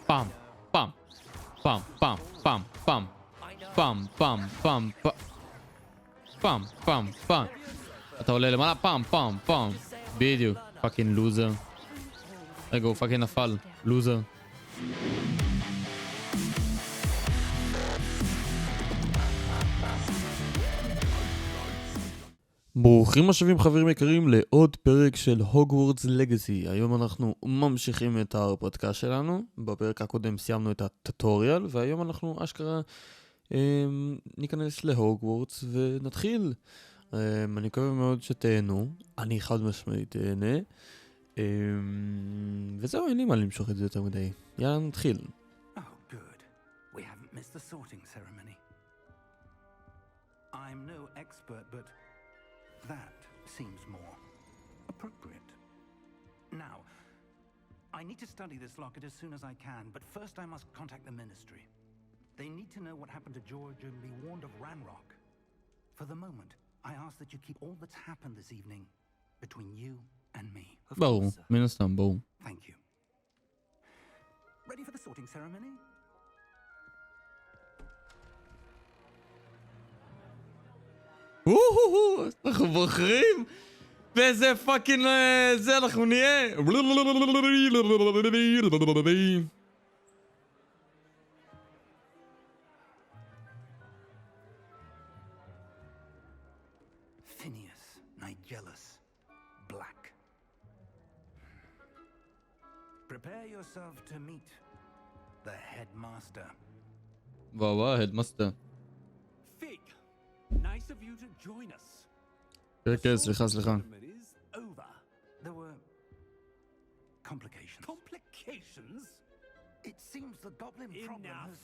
פעם, פעם, פעם, פעם, פעם, פעם, פעם, פעם, פעם, פעם, פעם, פעם. אתה עולה למעלה, פעם, פעם, פעם. בדיוק. פאקינג לוזר. רגע, הוא פאקינג נפל. לוזר. ברוכים השבים חברים יקרים לעוד פרק של Hogwarts Legacy. היום אנחנו ממשיכים את ההרפתקה שלנו. בפרק הקודם סיימנו את הטוטוריאל, והיום אנחנו אשכרה ניכנס להוגוורטס ונתחיל. אני מקווה מאוד שתהנו, אני חד משמעית תהנה. וזהו, אין לי מה למשוך את זה יותר מדי. יאללה נתחיל. Oh, good. We haven't missed the sorting ceremony. I'm no expert, but that seems more appropriate. Now, I need to study this locket as soon as I can, but first I must contact the ministry. They need to know what happened to George and be warned of Ranrock. For the moment, I ask that you keep all that's happened this evening between you and me. ברור, מן הסתם, ברור. Thank you. Ready for the sorting ceremony? אנחנו בוחרים באיזה פאקינג זה אנחנו נהיה. Phineas, Nigellus, Black. Prepare yourself to meet the headmaster. וואו, הדמאסטר. Fig, nice of you to join us. כן, סליחה. Ceremony's over. There were complications. Complications? It seems the goblin problem Enough. has...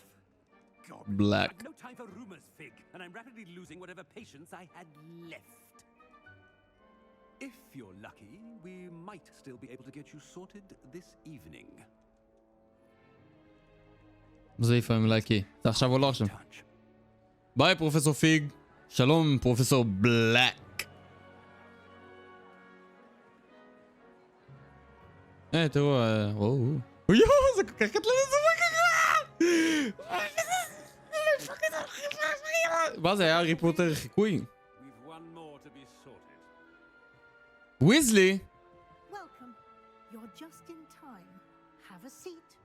God, Black. I've no time for rumors, Fig, and I'm rapidly losing whatever patience I had left. If you're lucky, we might still be able to get you sorted this evening. זה לפעמים לייקי. זה עכשיו או לא עכשיו? Touch. ביי פרופסור פיג. שלום פרופסור בלק. תראו, וואו. יואו, זה כל כך קטלני, זה מה זה היה הארי פוטר חיקוי? We've one more to be sorted. ויזלי? Welcome. You're just in time. Have a seat.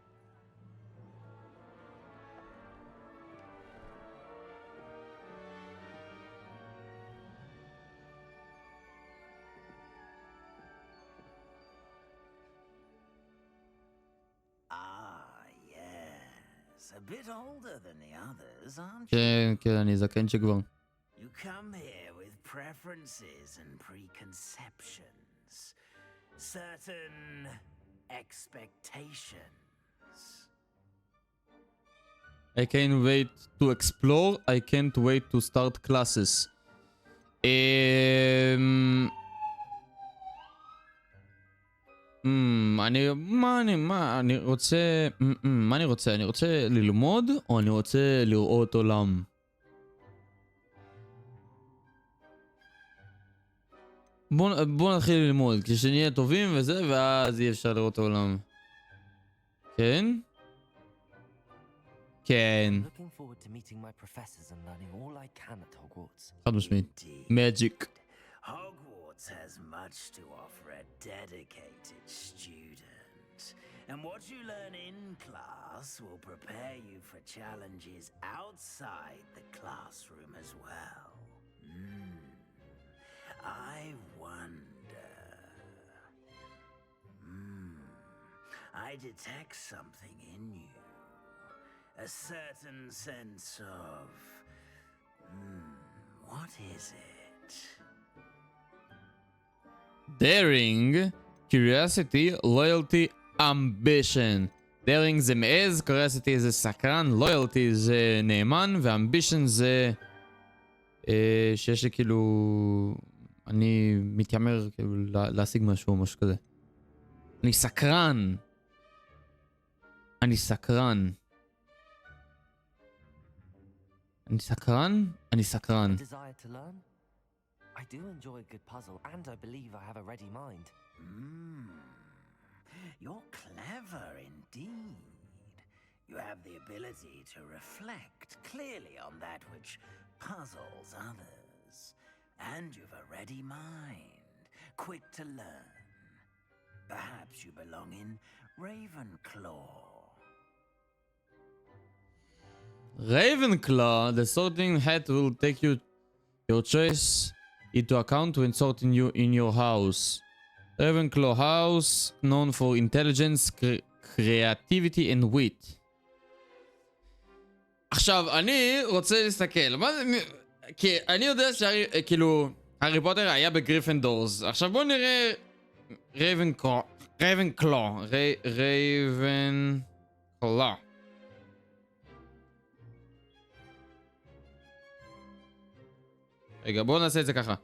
Ah, yes. A bit older than the others, aren't you? כן, כן, אני זקן שכבר. You come here with preferences and preconceptions. Certain expectations. I can't wait to explore, I can't wait to start classes. אני רוצה ללמוד או אני רוצה לראות עולם? בוא נתחיל ללמוד, כשנהיה טובים וזה, ואז יהיה אפשר לראות העולם. כן? כן. Looking forward to meeting my professors and learning all I can at Hogwarts. חד משמעית. Indeed. Magic. Hogwarts has much to offer a dedicated student. And what you learn in class will prepare you for challenges outside the classroom as well. I wonder... I detect something in you. A certain sense of... what is it? Daring, curiosity, loyalty, ambition. Daring זה מעז, curiosity זה סקרן, loyalty זה נאמן, ו-ambition זה שיש לי כאילו... אני מתיימר כאילו להשיג משהו או משהו כזה. אני סקרן. אני סקרן. A desire to learn? I do enjoy a good puzzle, and I believe I have a ready mind. You're clever indeed. You have the ability to reflect clearly on that which puzzles others. And you've a ready mind, quick to learn. Perhaps you belong in Ravenclaw. Ravenclaw, the sorting hat will take your choice into account when sorting you in your house. Ravenclaw house, known for intelligence, creativity and wit. עכשיו, אני רוצה להסתכל. מה זה... כי אני יודע שכאילו, הארי פוטר היה בגריפנדורס. עכשיו בואו נראה... רייבנקלו. רגע, בואו נעשה את זה ככה.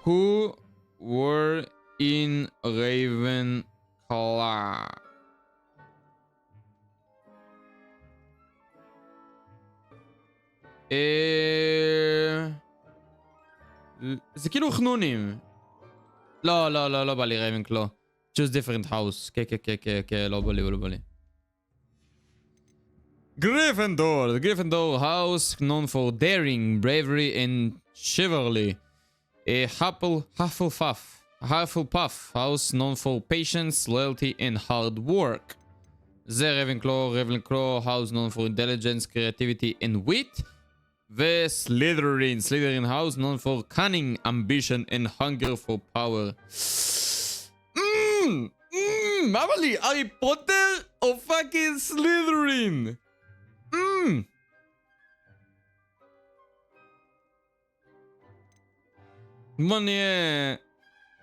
Who were in Ravenclaw? זה כאילו חנונים. לא בא לי רייבנקלו. Choose different house. כן, לא בא לי. Gryffindor. The Gryffindor house known for daring, bravery and chivalry. Hufflepuff house known for patience, loyalty and hard work. זה Ravenclaw house known for intelligence, creativity and wit. וסלית'רין house known for cunning, ambition and hunger for power. מה בא לי? הארי פוטר או פאקינג סלית'רין?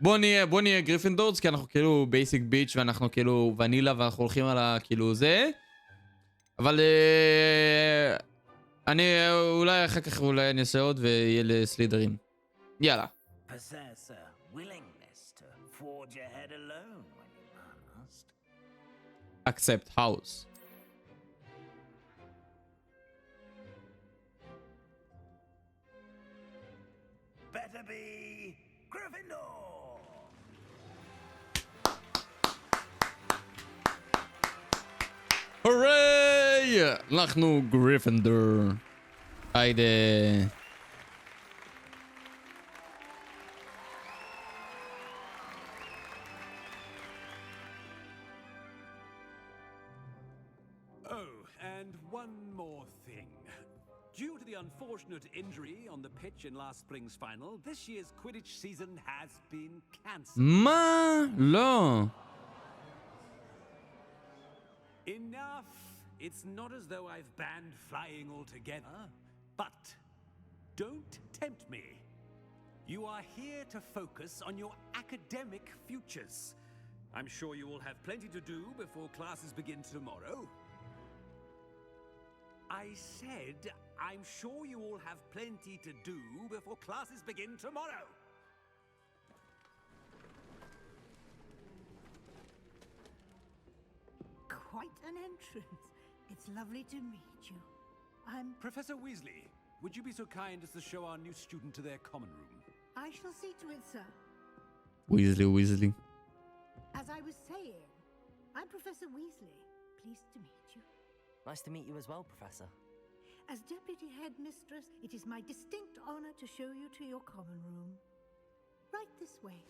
בוא נהיה גריפינדורס, כי אנחנו כאילו בייסיק ביץ' ואנחנו כאילו ונילה ואנחנו הולכים על כאילו זה. אבל אני אולי אחר כך אולי אני אעשה עוד ויהיה לסלית'רין. יאללה. Possess a willingness to forge ahead alone when you must. Accept house. Better be Gryffindor. הוריי! אנחנו גריפינדור. היידה. Oh, and one more thing. Due to the unfortunate injury on the pitch in last spring's final, this year's Quidditch season has been cancelled. מה? לא. Enough! It's not as though I've banned flying altogether, but don't tempt me. You are here to focus on your academic futures. I'm sure you will have plenty to do before classes begin tomorrow. I said, I'm sure you all have plenty to do before classes begin tomorrow. Quite an entrance. It's lovely to meet you. I'm... Professor Weasley, would you be so kind as to show our new student to their common room? I shall see to it, sir. Weasley. As I was saying, I'm Professor Weasley. Pleased to meet you. Nice to meet you as well, Professor. As Deputy Headmistress, it is my distinct honor to show you to your common room. Right this way.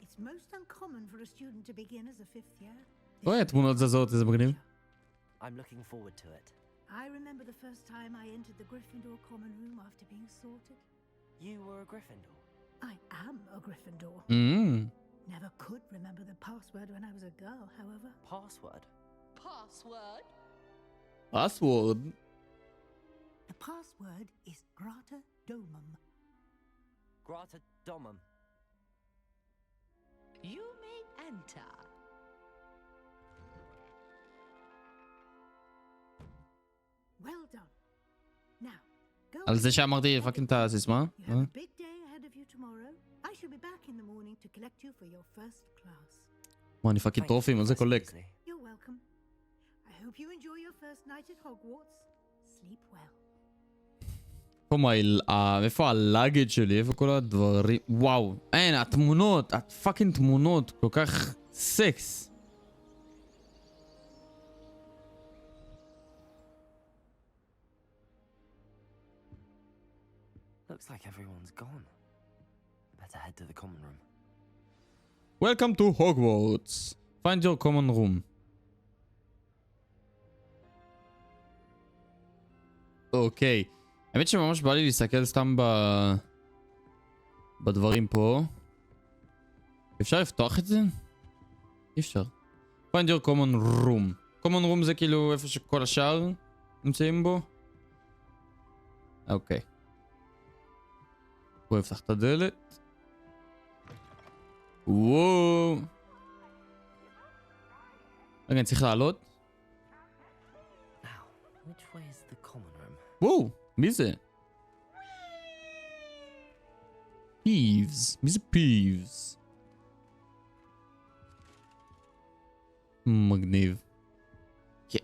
It's most uncommon for a student to begin as a fifth year. רואה תמונות זזות, איזה מגניב. I'm looking forward to it. I remember the first time I entered the Gryffindor common room after being sorted. You were a Gryffindor. I am a Gryffindor. Never could remember the password when I was a girl, however. Password? Password? Password? The password is Grata Domum. Grata Domum. You may enter. Well done. Now, go. על זה שאמרתי פאקינג את הסיסמה? You have a big day ahead of you tomorrow. I shall be back in the morning to collect you for your first class. וואי, אני פאקינג טרופי, מה זה קולק? You're welcome. I hope you enjoy your first night at Hogwarts. sleep well. איפה הלאגד שלי? איפה כל הדברים? וואו. אין, התמונות, הפאקינג תמונות, כל כך סקס. Looks like everyone's gone. Better head to the common room. Welcome to Hogwarts. Find your common room. אוקיי. האמת שממש בא לי להסתכל סתם בדברים פה. אפשר לפתוח את זה? אי אפשר. Find your common room. common room זה כאילו איפה שכל השאר נמצאים בו. אוקיי. בוא נפתח את הדלת. וואו. רגע, אני צריך לעלות? Now, which way is the common room? וואו, מי זה? פיבס. מי זה פיבס? מגניב.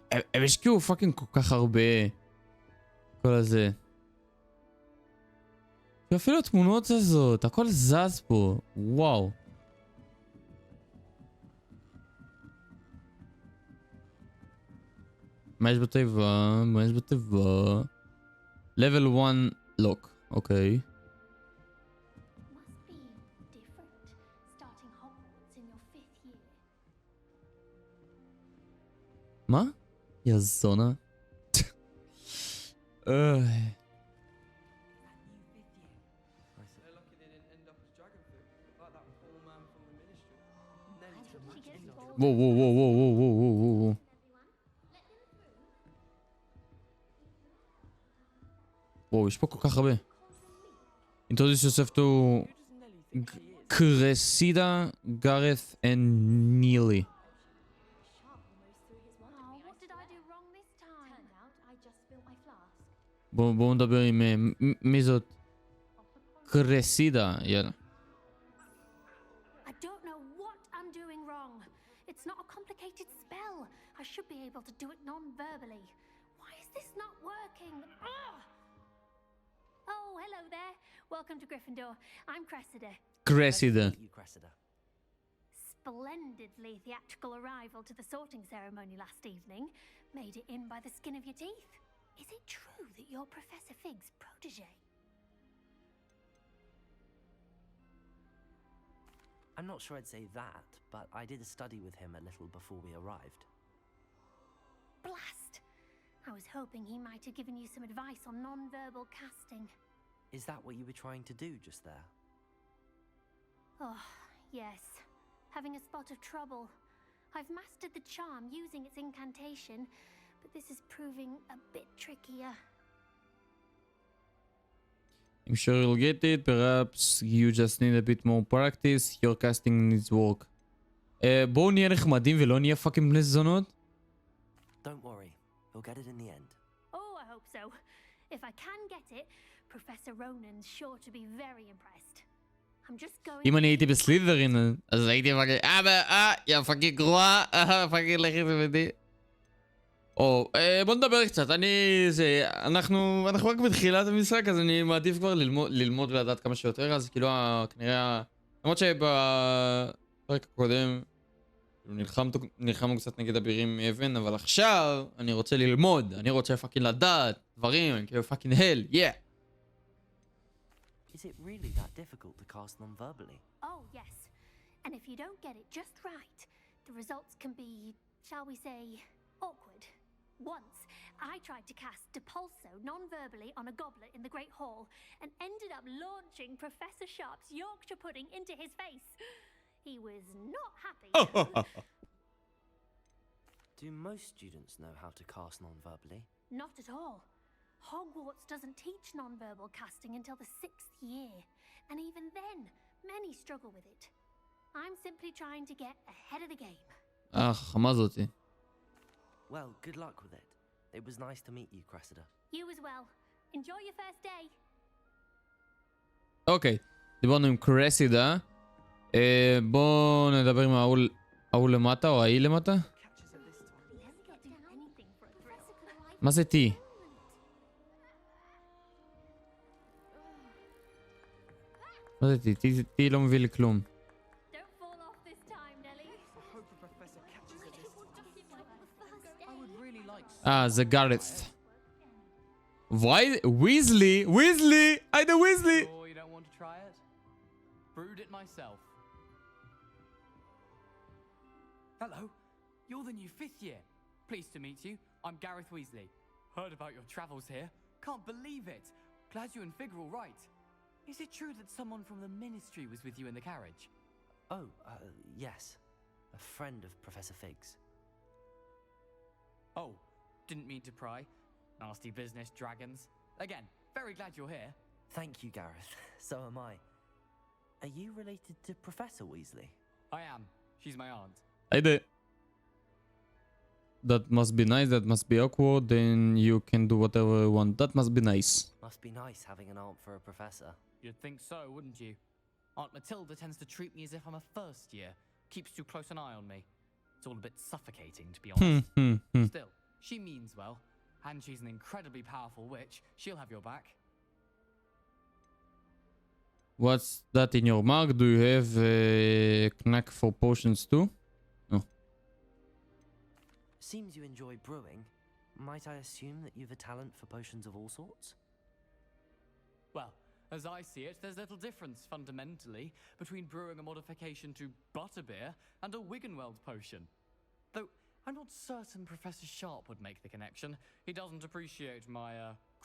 הם השקיעו פאקינג כל כך הרבה. כל הזה. ואפילו התמונות הזאת, הכל זז פה. וואו. מה יש בתיבה? מה יש בתיבה? level 1 lock. אוקיי. Must be different starting Hogwarts in your 5th year. מה? יא זונה. וואו וואו וואו וואו וואו וואו וואו. וואו, יש פה כל כך הרבה. Introduce yourself to Cressida, Gareth and Neely. Oh, what did I do wrong this time? Turned out I just spilled my flask. בואו נדבר עם מי זאת? קרסידה, יאללה. I don't know what I'm doing wrong. It's not a complicated spell. I should be able to do it non-verbally. Why is this not working? Ah! Oh, hello there. Welcome to Gryffindor. I'm Cressida. קרסידה. You, Cressida. Splendidly theatrical arrival to the sorting ceremony last evening. Made it in by the skin of your teeth. Is it true that you're Professor Fig's protege? I'm not sure I'd say that, but I did study with him a little before we arrived. Blast! I was hoping he might have given you some advice on non-verbal casting. Is that what you were trying to do just there? Oh, yes. Having a spot of trouble. I've mastered the charm using its incantation, but this is proving a bit trickier. I'm sure you'll get it. Perhaps you just need a bit more practice. Your casting needs work. בואו נהיה נחמדים ולא נהיה פאקינג בני זונות. Don't worry, you'll get it in the end. Oh, I hope so. If I can get it, Professor Ronan's sure to be very impressed. I'm just going... אם אני הייתי בסלית'רין, אז הייתי פאקינג... יא פאקינג גרועה, פאקינג לכי תבדי. או, בוא נדבר קצת, אנחנו רק בתחילת המשחק, אז אני מעדיף כבר ללמוד ולדעת כמה שיותר, אז כאילו כנראה... למרות שבפרק הקודם נלחמנו קצת נגד אבירים מאבן, אבל עכשיו אני רוצה ללמוד, אני רוצה פאקינג לדעת דברים, אני כאילו פאקינג הל, Is it really that difficult to cast non-verbally? Oh, yes. And if you don't get it just right, the results can be, shall we say, awkward. Once, I tried to cast Depulso non-verbally on a goblet in the Great Hall and ended up launching Professor Sharp's Yorkshire pudding into his face. He was not happy. Do most students know how to cast non-verbally? Not at all. Hogwarts doesn't teach non-verbal casting until the 6th year. And even then, many struggle with it. I'm simply trying to get ahead of the game. חכמה זאתי. Well, good luck with it. It was nice to meet you, Cressida. You as well. Enjoy your first day. אוקיי, דיברנו עם קרסידה. בואו נדבר עם ההוא למטה או ההיא למטה. מה זה T? מה זה T לא מביא לי כלום. Don't fall off this time, Nelly. זה גארת'. Why? Weasley! Weasley! I know Weasley! Sure you don't want to try it? Brewed it myself. Hello, you're the new 5th year. Pleased to meet you. I'm Gareth Weasley. Heard about your travels here. Can't believe it. Glad you and Fig are all right. Is it true that someone from the Ministry was with you in the carriage? Oh, yes. A friend of Professor Fig's. Oh, didn't mean to pry. Nasty business, dragons. Again, very glad you're here. Thank you, Gareth. So am I. Are you related to Professor Weasley? I am. She's my aunt. היידה. That must be nice, that must be awkward, then you can do whatever you want. That must be nice. Must be nice having an aunt for a professor. You'd think so, wouldn't you? Aunt Matilda tends to treat me as if I'm a first year. Keeps too close an eye on me. It's all a bit suffocating, to be honest. Still, she means well. And she's an incredibly powerful witch. She'll have your back. What's that in your mug? Do you have a knack for potions too? No. Seems you enjoy brewing. Might I assume that you've a talent for potions of all sorts? Well, as I see it, there's little difference, fundamentally, between brewing a modification to butterbeer and a Wiggenweld potion. Though, I'm not certain Professor Sharp would make the connection. He doesn't appreciate my,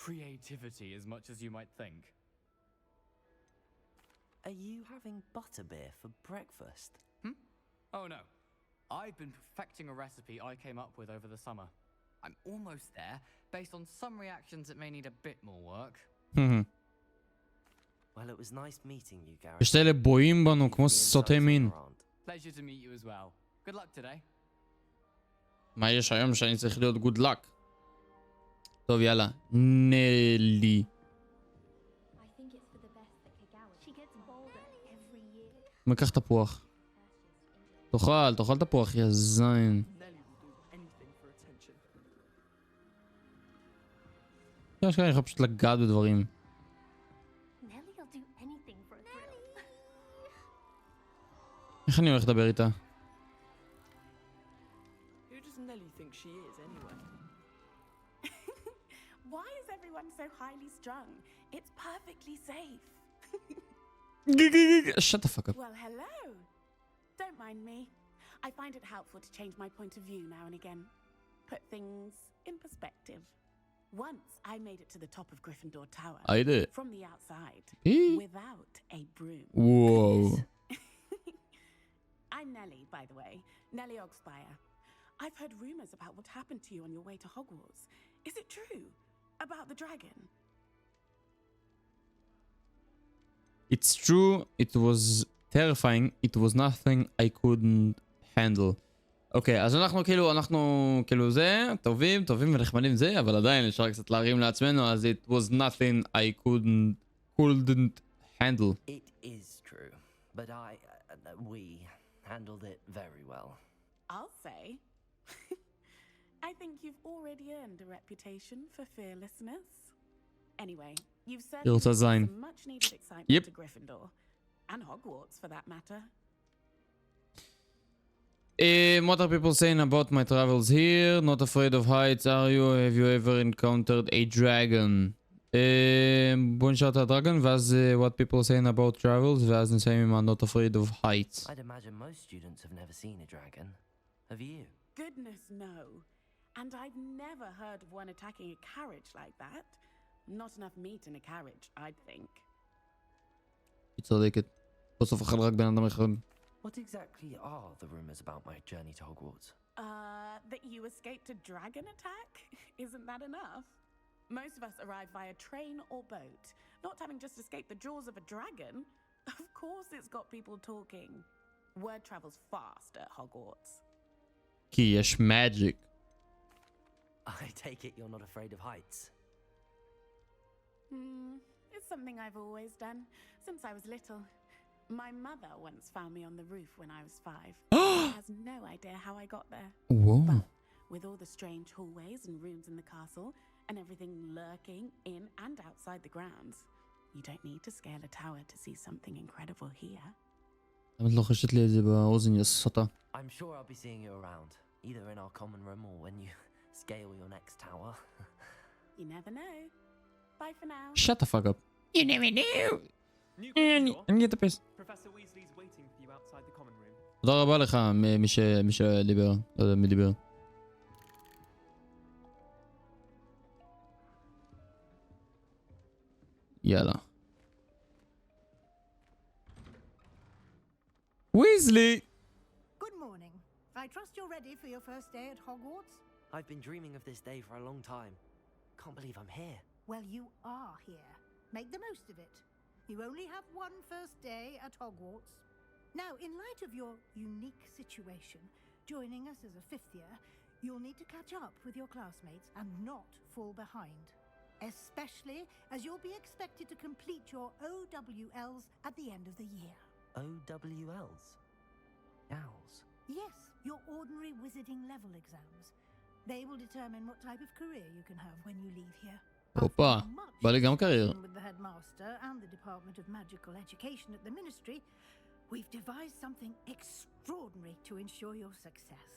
creativity as much as you might think. Are you having butterbeer for breakfast? Oh no. I've been perfecting a recipe I came up with over the summer. I'm almost there, based on some reactions that may need a bit more work. Well, it was nice meeting you, Gareth. יש אלה בואים בנו כמו סוטי מין. Pleasure to meet you as well. Good luck today. מה יש היום שאני צריך להיות good luck? טוב, יאללה. נלי. I think it's for the best that Kagawa. She gets bolder every year. מקח תפוח. תאכל תפוח, יא זין. יש כאלה, אני יכול פשוט לגעת בדברים. Nelly'll do anything for a thrill. איך אני הולך לדבר איתה? Who does Nelly think she is, anyway? Why is everyone so highly strung? It's perfectly safe. Shut the fuck up. Well, hello. Don't mind me. I find it helpful to change my point of view now and again. Put things in perspective. Once I made it to the top of Gryffindor Tower. I did. From the outside. Without a broom. Whoa. I'm Nelly, by the way. Nelly Ogspire. I've heard rumors about what happened to you on your way to Hogwarts. Is it true? About the dragon? It's true. It was terrifying. It was nothing I couldn't handle. אוקיי, אז אנחנו כאילו זה, טובים ונחמדים זה, אבל עדיין אפשר קצת להרים לעצמנו, אז it was nothing I couldn't handle. It is true, but we handled it very well. I'll say. I think you've already earned a reputation for fearlessness. Anyway, you've certainly brought some much needed excitement to Gryffindor. And Hogwarts, for that matter. What are people saying about my travels here? Not afraid of heights, are you? Have you ever encountered a dragon? בוא נשאר את הדרגון, ואז what people saying about travels, ואז נסיים עם not afraid of heights. I'd imagine most students have never seen a dragon. Have you? Goodness, no. And I've never heard of one attacking a carriage like that. Not enough meat in a carriage, I'd think. היא צודקת. בסוף אכל רק בן אדם אחד. What exactly are the rumors about my journey to Hogwarts? That you escaped a dragon attack? Isn't that enough? Most of us arrive via train or boat. Not having just escaped the jaws of a dragon. Of course it's got people talking. Word travels fast at Hogwarts. כי יש magic. I take it you're not afraid of heights. It's something I've always done, since I was little. My mother once found me on the roof when I was 5. She has no idea how I got there. Whoa. But with all the strange hallways and rooms in the castle, and everything lurking in and outside the grounds, You don't need to scale a tower to see something incredible here. למה את לוחשת לי את זה באוזן, יא סוטה? I'm sure I'll be seeing you around, either in our common room or when you scale your next tower. You never know. Bye for now. Shut the fuck up. You never know. אני אטפס. Professor Weasley's waiting for you outside the common room. תודה רבה לך, מי שדיבר. לא יודע מי דיבר. יאללה. Weasley! Good morning. I trust you're ready for your first day at Hogwarts? I've been dreaming of this day for a long time. Can't believe I'm here. Well, you are here. Make the most of it. You only have one first day at Hogwarts. Now, in light of your unique situation, joining us as a fifth year, you'll need to catch up with your classmates and not fall behind. Especially as you'll be expected to complete your OWLs at the end of the year. OWLs? Owls? Yes, your ordinary wizarding level exams. They will determine what type of career you can have when you leave here. הופה, בא לי גם קריירה. With the headmaster and the Department of Magical Education at the Ministry, we've devised something extraordinary to ensure your success.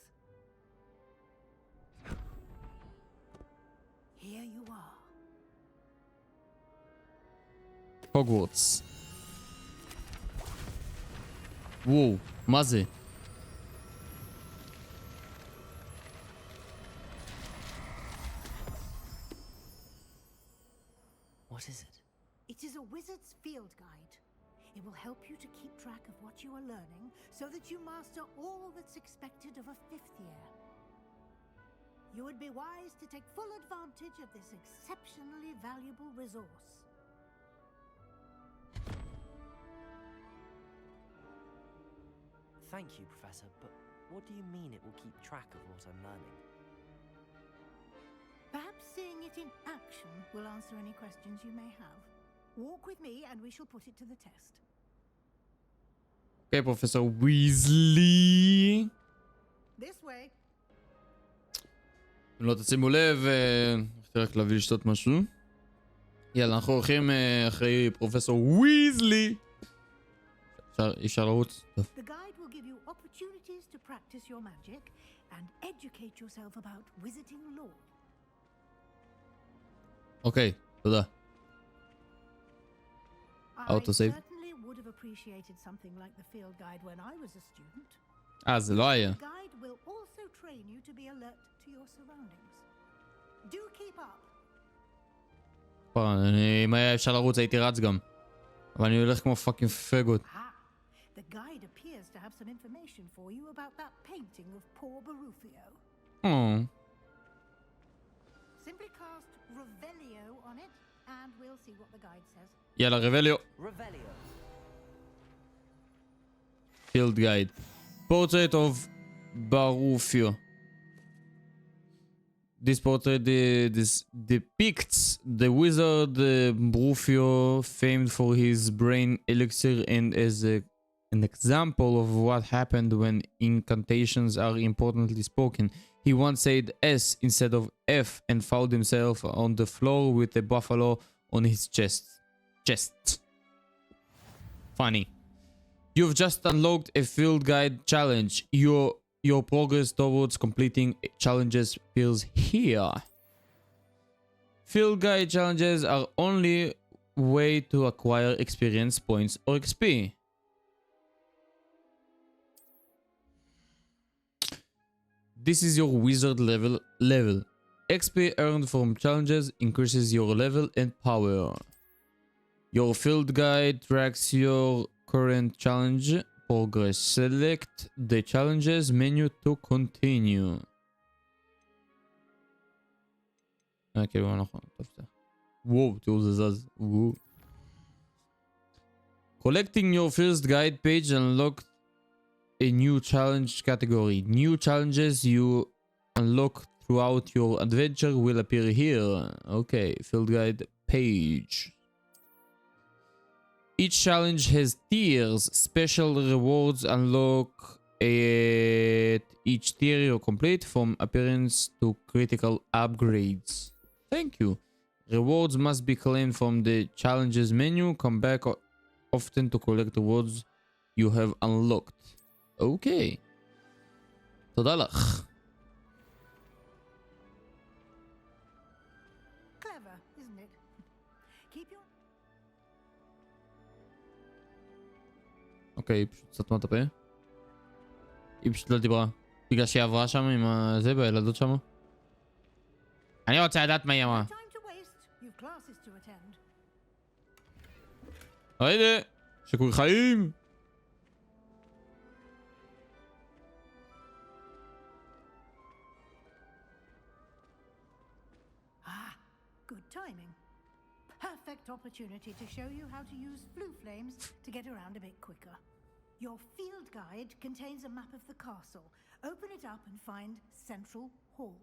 Here you are. Hogwarts. וואו, מה זה? What is it? It is a wizard's field guide. It will help you to keep track of what you are learning so that you master all that's expected of a fifth year. You would be wise to take full advantage of this exceptionally valuable resource. Thank you, Professor, but what do you mean it will keep track of what I'm learning? Perhaps seeing it in action will answer any questions you may have. Walk with me and we shall put it to the test. אוקיי, פרופסור ויזלי. This way. אם לא תשימו לב, רק להביא לשתות משהו. יאללה, אנחנו הולכים אחרי פרופסור ויזלי. אפשר לרוץ? טוב. The guide will give you opportunities to practice your magic and educate yourself about wizarding lore. אוקיי, תודה. I Autosave. certainly would have appreciated something like the field guide when I was a student. זה לא היה. The guide will also train you to be alert to your surroundings. Do keep up. אם היה אפשר לרוץ הייתי רץ גם. אבל אני הולך כמו פאקינג פגות. The guide appears to have some information for you about that painting of poor Barufio. Simply cast Revelio on it and we'll see what the guide says. יאללה, רבליו. Revelio. Field guide. Portrait of Barufio. This portrait depicts the wizard Barufio, famed for his brain elixir and as an example of what happened when incantations are importantly spoken. He once said S instead of F and found himself on the floor with a buffalo on his chest. Funny. You've just unlocked a field guide challenge. Your progress towards completing challenges appears here. Field guide challenges are only way to acquire experience points or XP. This is your wizard level. XP earned from challenges increases your level and power. Your field guide tracks your current challenge progress. Select the challenges menu to continue. כאילו אנחנו טוב. וואו, תראו זה זז. וואו. Collecting your first guide page unlocked a new challenge category. New challenges you unlock throughout your adventure will appear here. Okay, field guide page. Each challenge has tiers. Special rewards unlock at each tier you complete, from appearance to critical upgrades. Thank you. Rewards must be claimed from the challenges menu. Come back often to collect rewards you have unlocked. אוקיי. תודה לך. Clever, isn't it? Keep your... אוקיי, היא פשוט סתמה את הפה. היא פשוט לא דיברה. בגלל שהיא עברה שם עם זה, בילדות שם. אני רוצה לדעת מה היא אמרה. Time to waste. You've classes to attend. היידה, שיקוי חיים. Good timing. Perfect opportunity to show you how to use flue flames to get around a bit quicker. Your field guide contains a map of the castle. Open it up and find Central Hall.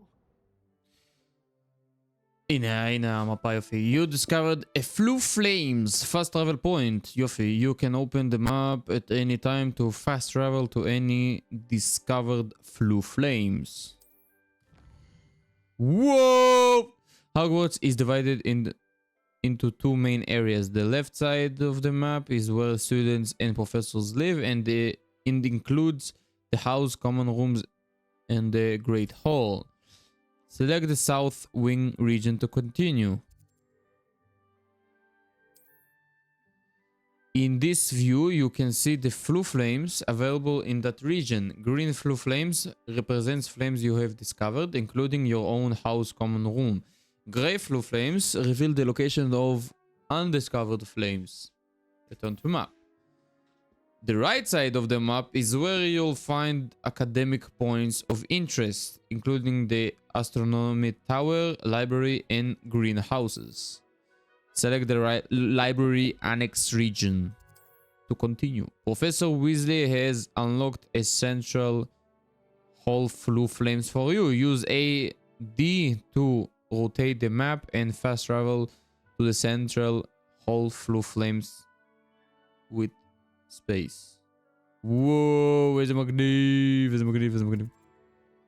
הנה המפה יופי. You discovered a flue flames fast travel point. יופי. You can open the map at any time to fast travel to any discovered flue flames. Whoa! Hogwarts is divided into two main areas. The left side of the map is where students and professors live, and it includes the house, common rooms, and the Great Hall. Select the South Wing region to continue. In this view, you can see the flue flames available in that region. Green flue flames represents flames you have discovered, including your own house, common room. Gray flue flames reveal the location of undiscovered flames. Return to map. The right side of the map is where you'll find academic points of interest, including the astronomy tower, library, and greenhouses. Select the library annex region to continue. Professor Weasley has unlocked a central hall flue flames for you. Use A, D to rotate the map and fast travel to the central hall flue flames with space. וואו, איזה מגניב, איזה מגניב, איזה מגניב.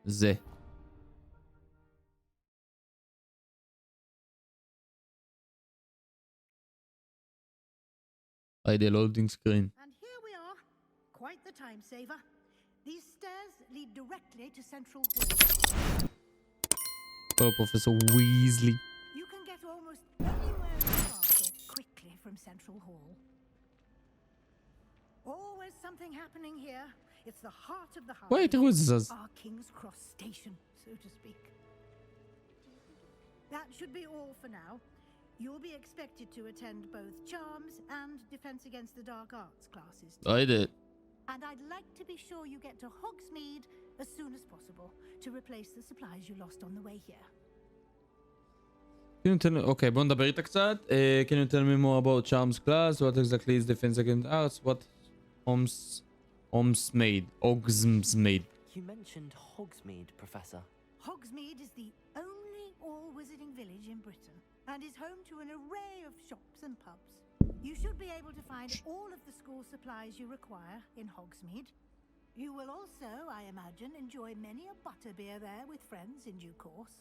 זה. היידה, loading screen. And here we are. Quite the time saver. These stairs lead directly to Central Hall. Oh, Professor Weasley. You can get almost anywhere in the castle quickly from Central Hall. Always something happening here. It's the heart of the house. Wait, who is this? Our King's Cross station, so to speak. That should be all for now. You'll be expected to attend both Charms and Defense Against the Dark Arts classes. I did. And I'd like to be sure you get to Hogsmeade as soon as possible to replace the supplies you lost on the way here. Can you tell me, okay, בוא נדבר איתה קצת. Can you tell me more about Charms class? What exactly is Defense Against Arts? What Hogsmeade? You mentioned Hogsmeade, Professor. Hogsmeade is the only all-wizarding village in Britain and is home to an array of shops and pubs. You should be able to find all of the school supplies you require in Hogsmeade. You will also, I imagine, enjoy many a butterbeer there with friends in due course.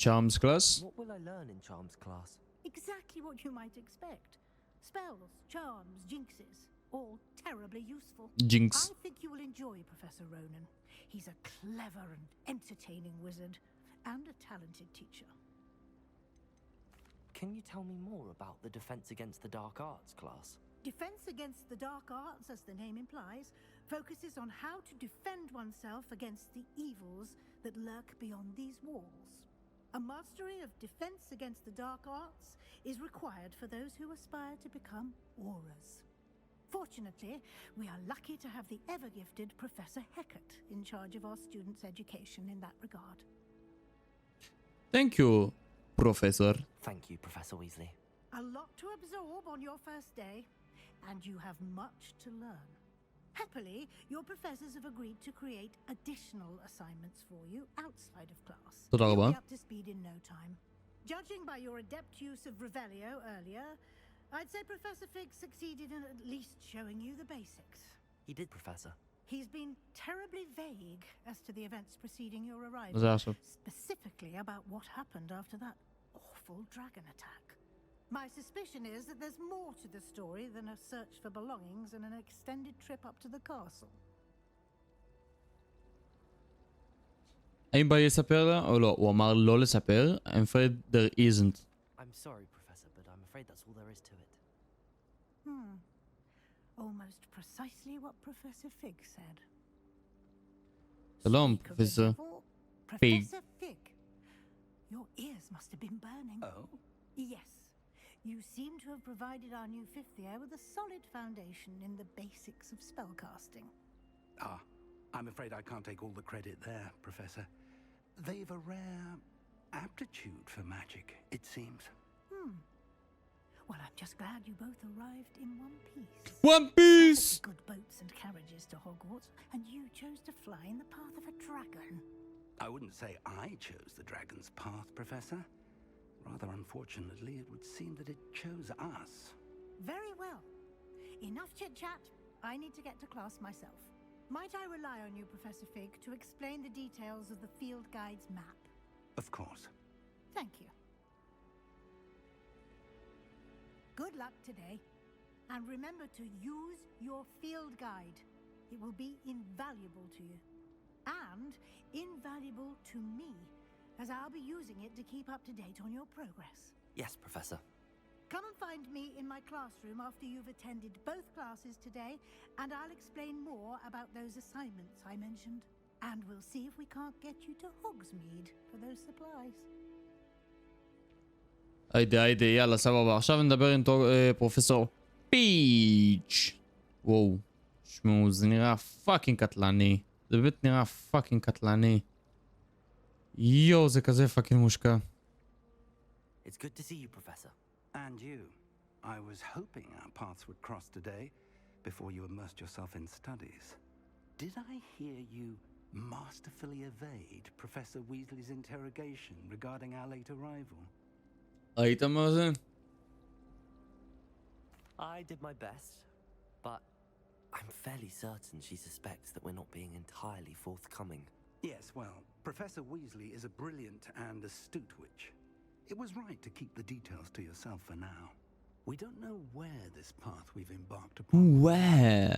Charms class? What will I learn in Charms class? Exactly what you might expect. Spells, charms, jinxes, all terribly useful. Jinx. I think you will enjoy Professor Ronan. He's a clever and entertaining wizard and a talented teacher. Can you tell me more about the Defense Against the Dark Arts class? Defense Against the Dark Arts, as the name implies, focuses on how to defend oneself against the evils that lurk beyond these walls. A mastery of Defense Against the Dark Arts is required for those who aspire to become Aurors. Fortunately, we are lucky to have the ever-gifted Professor Hecat in charge of our students' education in that regard. Thank you, Professor. Thank you, Professor Weasley. A lot to absorb on your first day, and you have much to learn. Happily, your professors have agreed to create additional assignments for you outside of class. You'll be up to speed in no time. Judging by your adept use of Revelio earlier, I'd say Professor Fig succeeded in at least showing you the basics. He did, Professor. He's been terribly vague as to the events preceding your arrival. זה עכשיו. Specifically about what happened after that awful dragon attack. My suspicion is that there's more to the story than a search for belongings and an extended trip up to the castle. האם בא יספר לה או לא? הוא אמר לא לספר. I'm afraid there isn't. I'm sorry, Professor, but I'm afraid that's all there is to it. Almost precisely what Professor Fig said. שלום, פרופסור פיג. Professor Fig, your ears must have been burning. Oh? Yes. You seem to have provided our new fifth year with a solid foundation in the basics of spellcasting. I'm afraid I can't take all the credit there, Professor. They've a rare aptitude for magic, it seems. Well, I'm just glad you both arrived in one piece. One Piece! Good boats and carriages to Hogwarts, and you chose to fly in the path of a dragon. I wouldn't say I chose the dragon's path, Professor. Rather unfortunately, it would seem that it chose us. Very well. Enough chit-chat. I need to get to class myself. Might I rely on you, Professor Fig, to explain the details of the field guide's map? Of course. Thank you. Good luck today. And remember to use your field guide. It will be invaluable to you. And invaluable to me, as I'll be using it to keep up to date on your progress. Yes, Professor. Come and find me in my classroom after you've attended both classes today, and I'll explain more about those assignments I mentioned. And we'll see if we can't get you to Hogsmeade for those supplies. היידה, יאללה, סבבה. עכשיו נדבר עם פרופסור פיץ'. וואו. שמעו, זה נראה פאקינג קטלני. זה באמת נראה פאקינג קטלני. יואו, זה כזה פאקינג מושקע. It's good to see you, Professor. And you. I was hoping our paths would cross today before you immersed yourself in studies. Did I hear you masterfully evade Professor Weasley's interrogation regarding our late arrival? ראית מה זה? I did my best, but I'm fairly certain she suspects that we're not being entirely forthcoming. Yes, well, Professor Weasley is a brilliant and astute witch. It was right to keep the details to yourself for now. We don't know where this path we've embarked upon. Where?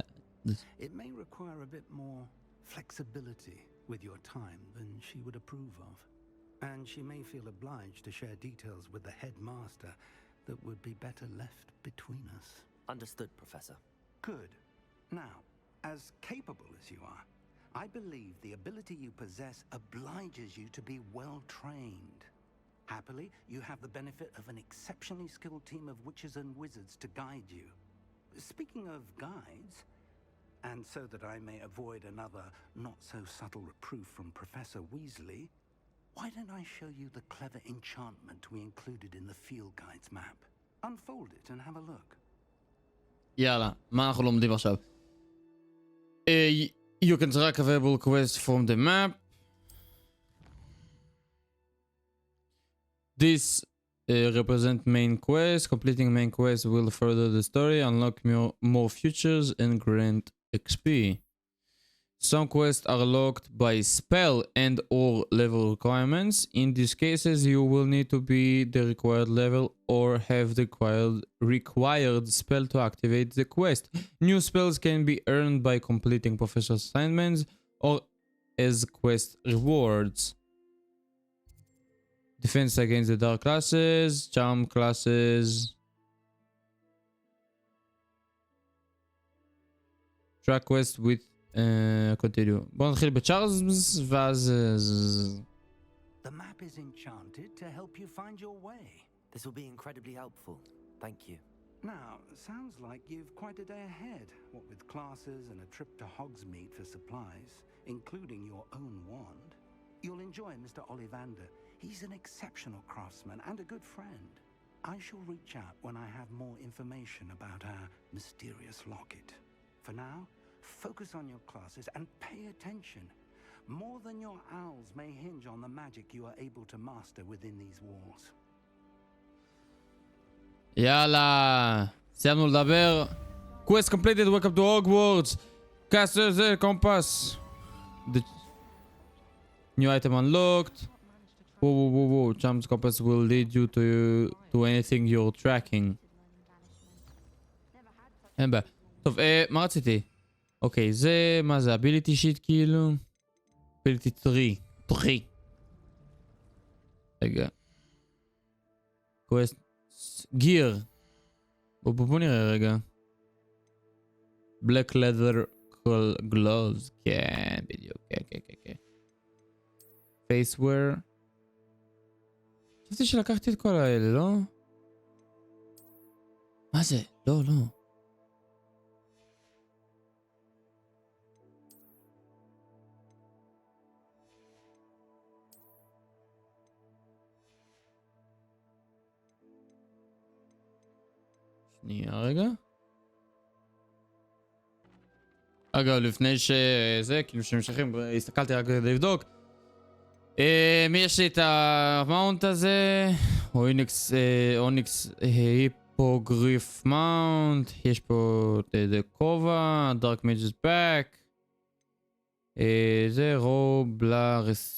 It may require a bit more flexibility with your time than she would approve of. And she may feel obliged to share details with the headmaster that would be better left between us. Understood, Professor. Good. Now, as capable as you are, I believe the ability you possess obliges you to be well trained. Happily, you have the benefit of an exceptionally skilled team of witches and wizards to guide you. Speaking of guides, and so that I may avoid another not-so-subtle reproof from Professor Weasley, why don't I show you the clever enchantment we included in the field guide's map? Unfold it and have a look. יאללה, מה אנחנו לומדים עכשיו? You can track available quests from the map. This represent main quests. Completing main quests will further the story, unlock more features, and grant XP. Some quests are locked by spell and or level requirements. In these cases, you will need to be the required level or have the required spell to activate the quest. New spells can be earned by completing professional assignments or as quest rewards. Defense against the dark classes, charm classes. Track quest with continue. בוא נתחיל בצ'ארלס ואז... The map is enchanted to help you find your way. This will be incredibly helpful. Thank you. Now, sounds like you've quite a day ahead, what with classes and a trip to Hogsmeade for supplies, including your own wand. You'll enjoy Mr. Ollivander. He's an exceptional craftsman and a good friend. I shall reach out when I have more information about our mysterious locket. For now, focus on your classes and pay attention. More than your owls may hinge on the magic you are able to master within these walls. יאללה, סיימנו לדבר. Quest completed, welcome to Hogwarts. Caster the compass. The new item unlocked. Whoa. Charm's compass will lead you to anything you're tracking. אין בעיה. טוב, מה רציתי? אוקיי, זה, מה זה? ability sheet כאילו? ability tree. רגע. quest gear. בוא נראה רגע. black leather gloves. כן, בדיוק. כן. face wear. חשבתי שלקחתי את כל האלה, לא? מה זה? לא. שנייה רגע. אגב, לפני שזה, כאילו שממשכים, הסתכלתי רק כדי לבדוק. מי יש לי את המאונט הזה? אוניקס היפוגריף מאונט. יש פה את כובע, דארק מייג'ס בק. זה רוב,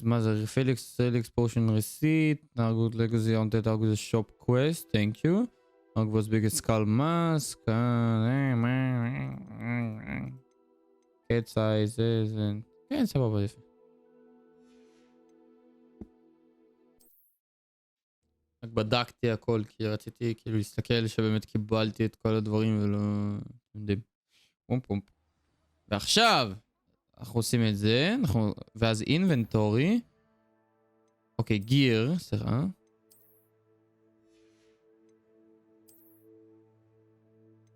מה זה? פליקס פושן רסיט. הוגוורטס לגאסי, אונטד הוגוורטס שופ קווסט, thank you. Hogwarts biggest skull mask. Cat size, זה... כן, סבבה, יפה. רק בדקתי הכל, כי רציתי כאילו להסתכל שבאמת קיבלתי את כל הדברים ולא... יודעים. פום. ועכשיו, אנחנו עושים את זה, ואז inventory. אוקיי, gear, סליחה.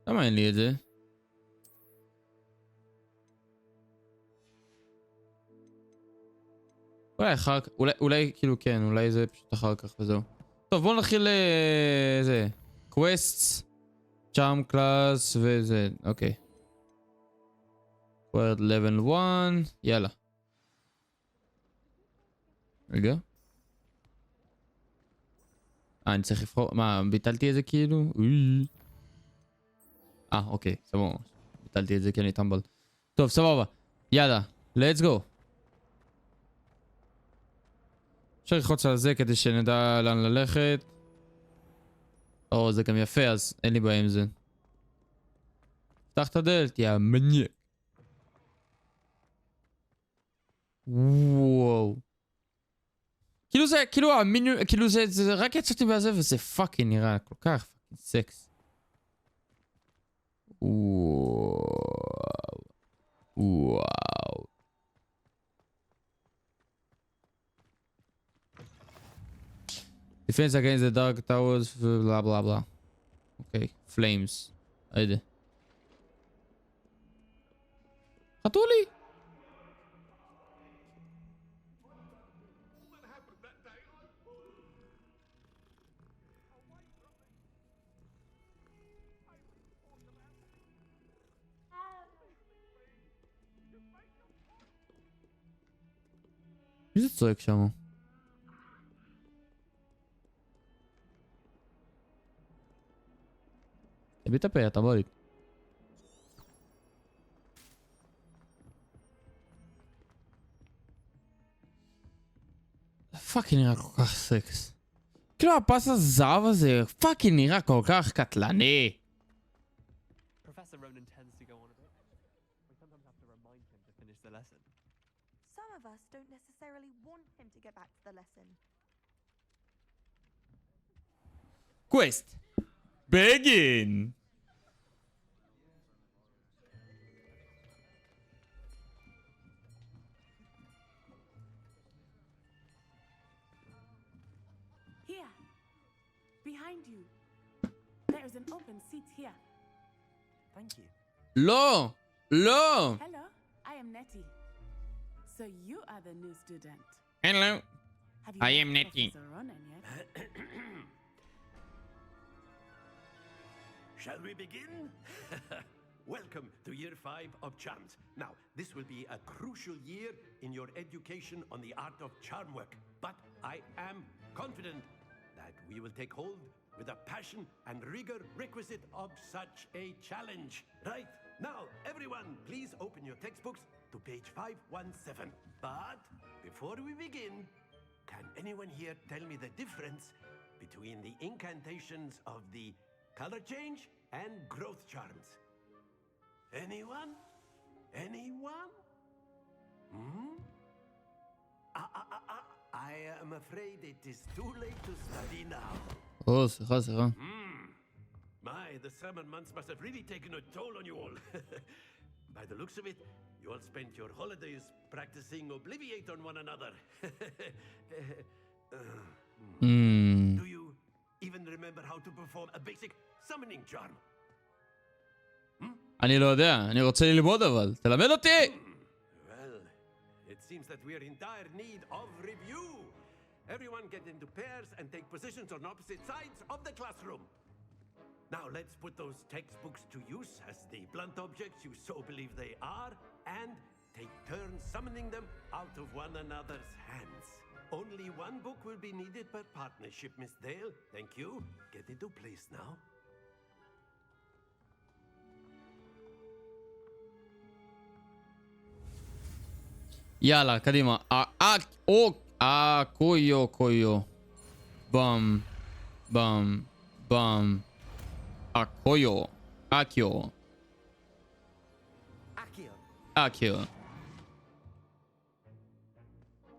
למה אין לי את זה? אולי כאילו כן, אולי זה פשוט אחר כך וזהו. טוב, בואו נתחיל זה. quests, charm class וזה, אוקיי. word level 1, יאללה. רגע. אני צריך לבחור, מה, ביטלתי את זה כאילו? אוקיי, סבבה. ביטלתי את זה כי אני טמבל. טוב, סבבה. יאללה, let's go. אפשר ללחוץ על זה כדי שנדע לאן ללכת. זה גם יפה, אז אין לי בעיה עם זה. פתח את הדלת, יא מניאק. וואו. כאילו זה רק יצאתי בזה וזה פאקינג נראה כל כך פאקינג סקס. וואו. Defense against the dark towers, blah blah blah. Okay, flames. היידה. חתולי! מי זה צועק שם? תביא את הפה, אתה בוא לי. פאקינג נראה כל כך סקס. כאילו הפס הזהב הזה פאקינג נראה כל כך קטלני. Professor Ronan tends to go on a bit. We sometimes have to remind him to finish the lesson. Some of us don't necessarily want him to get back to the lesson. Quest. Begin. Here. Behind you. There is an open seat here. Thank you. לא! לא! Hello, I am Nettie. So you are the new student. Hello. Have you I met am Nettie. Professor Ronan yet? Shall we begin? Welcome to year 5 of charms. Now, this will be a crucial year in your education on the art of charm work. But I am confident that we will take hold with the passion and rigor requisite of such a challenge. Right? Now, everyone, please open your textbooks to page 517. But before we begin, can anyone here tell me the difference between the incantations of the color change and growth charms? Anyone? Anyone? Hmm? I am afraid it is too late to study now. Oh, סליחה. My, the summer months must have really taken a toll on you all. By the looks of it, you all spent your holidays practicing Obliviate on one another. Do you even remember how to perform a basic summoning charm? אני לא יודע, אני רוצה ללמוד אבל, תלמד אותי! Well, it seems that we are in dire need of review. Everyone get into pairs and take positions on opposite sides of the classroom. Now let's put those textbooks to use as the blunt objects you so believe they are, and take turns summoning them out of one another's hands. Only one book will be needed per partnership, Miss Dale. Thank you. Get into place now. יאללה, קדימה. קויו. בם. קויו. אקיו.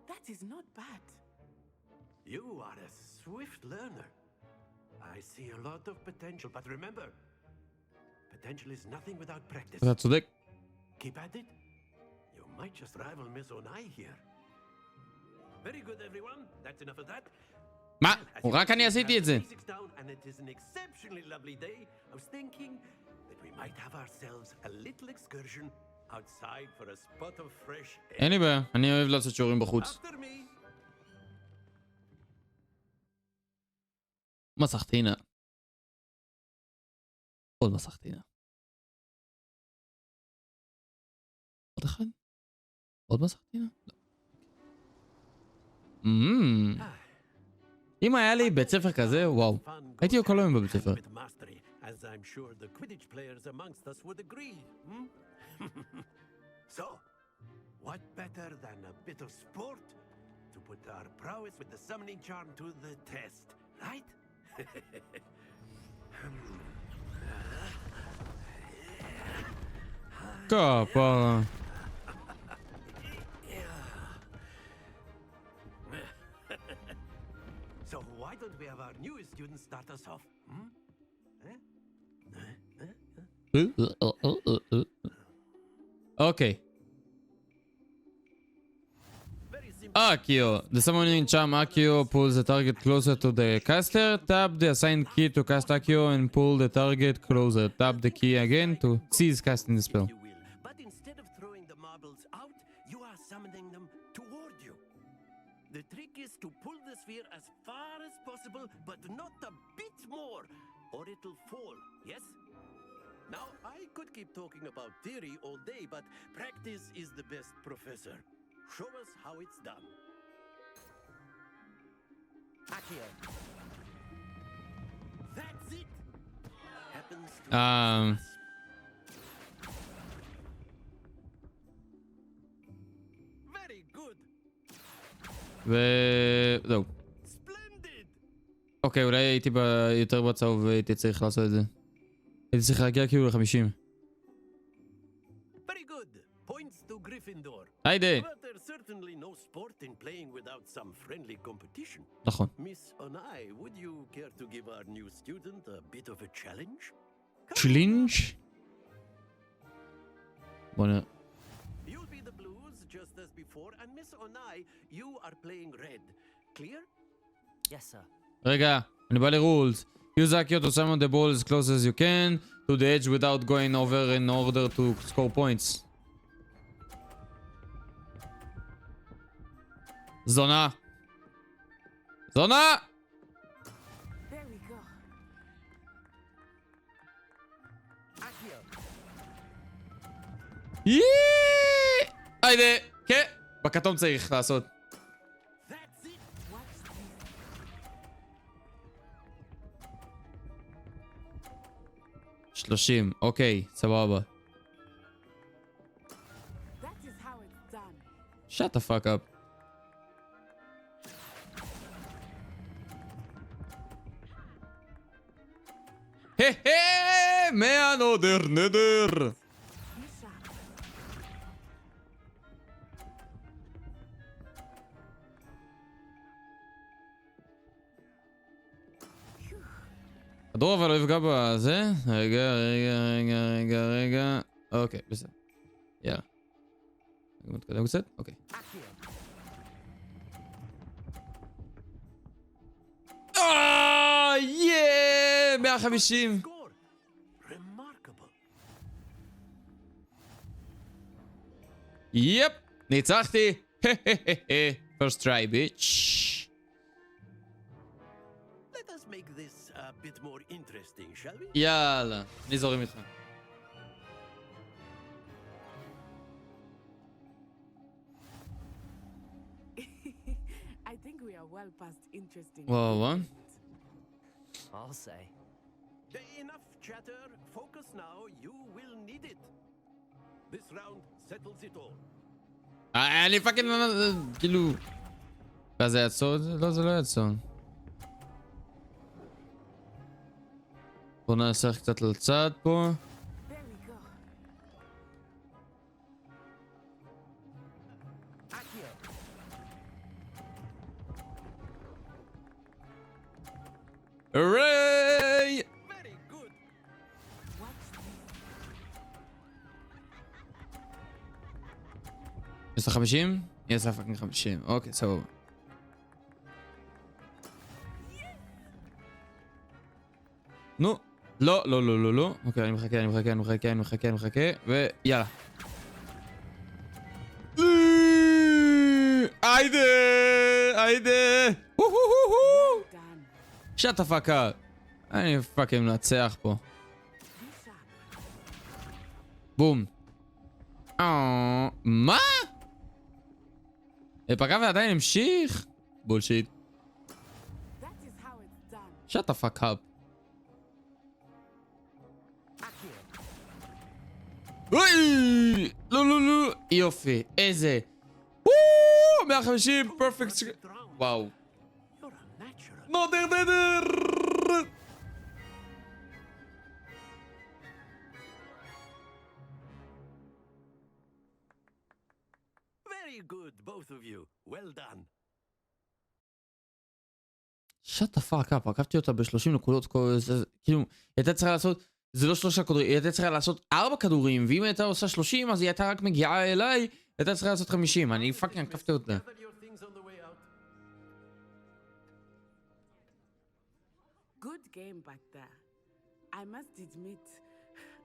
That is not bad. You are a swift learner. I see a lot of potential, but remember, potential is nothing without practice. אתה צודק. Keep at it. You might just rival Miss Onai here. Very good, everyone. That's enough of that. מה? רק אני עשיתי את זה. And it is an exceptionally lovely day. I was thinking that we might have ourselves a little excursion outside for a spot of fresh air. אין לי בעיה, אני אוהב לעשות שיעורים בחוץ. After me. מסך טעינה. עוד מסך טעינה. עוד אחד? עוד מסך טעינה? לא. אם היה לי בית ספר כזה, וואו. הייתי כל היום בבית ספר. As I'm sure the Quidditch players amongst us would agree. So, what better than a bit of sport to put our prowess with the summoning charm to the test, right? כפרה. So why don't we have our newest students start us off? Okay. Accio. The summoning charm Accio pulls the target closer to the caster. Tap the assigned key to cast Accio and pull the target closer. Tap the key again to cease casting the spell. But instead of throwing the marbles out, you are summoning them toward you. The trick is to pull the sphere as far as possible, but not a bit more, or it'll fall, yes? Now, I could keep talking about theory all day, but practice is the best professor. Show us how it's done. Accio. That's it. Happens to us. Very good. וזהו. אוקיי, אולי הייתי יותר בצהוב והייתי צריך לעשות את זה. הייתי צריך להגיע כאילו ל-50. Very good. Points to Gryffindor. היידה. But there's certainly no sport in playing without some friendly competition. נכון. Miss Onai, would you care to give our new student a bit of a challenge? צ'לינג'? בוא נראה. You'll be the blues just as before, and Miss Onai, you are playing red. Clear? Yes, sir. רגע, אני בא ל-rules. Use Accio to summon the ball as close as you can to the edge without going over in order to score points. זונה! זונה! There we go. היידה! כן! בכתום צריך לעשות. 30, אוקיי, סבבה. Shut the fuck up. מהנודר נדר. הדור אבל לא יפגע בזה. רגע. אוקיי, בסדר. יאללה. נתקדם קצת? אוקיי. יאה! 150. יפ! ניצחתי! First try, bitch. Let us make this a bit more interesting, shall we? יאללה, אני זורם איתך. I think we are well past interesting. וואו. I'll say. Enough chatter. Focus now. You will need it. This round settles it all. אני פאקינג כאילו... ואז זה יעצור? לא, זה לא יעצור. בוא נעשה קצת לצד פה. הוריי! יש לך 50? יש לך פאקינג 50. אוקיי, סבבה. נו. לא. אוקיי, אני מחכה. ויאללה. היידה! shut the fuck up. אני פאקינג מנצח פה. בום. מה? פגע ועדיין המשיך? בולשיט. shut the fuck up. אוי! לא. יופי. איזה. 150. פרפקט. וואו. נודר. Very good, both of you. Well done. shut the fuck up. עקבתי אותה ב-30 נקודות. כאילו, הייתה צריכה לעשות... זה לא 3 כדורים, היא הייתה צריכה לעשות 4 כדורים, ואם הייתה עושה 30, אז היא הייתה רק מגיעה אליי, הייתה צריכה לעשות 50. אני פאקינג עקפתי אותה. Good game back there. I must admit,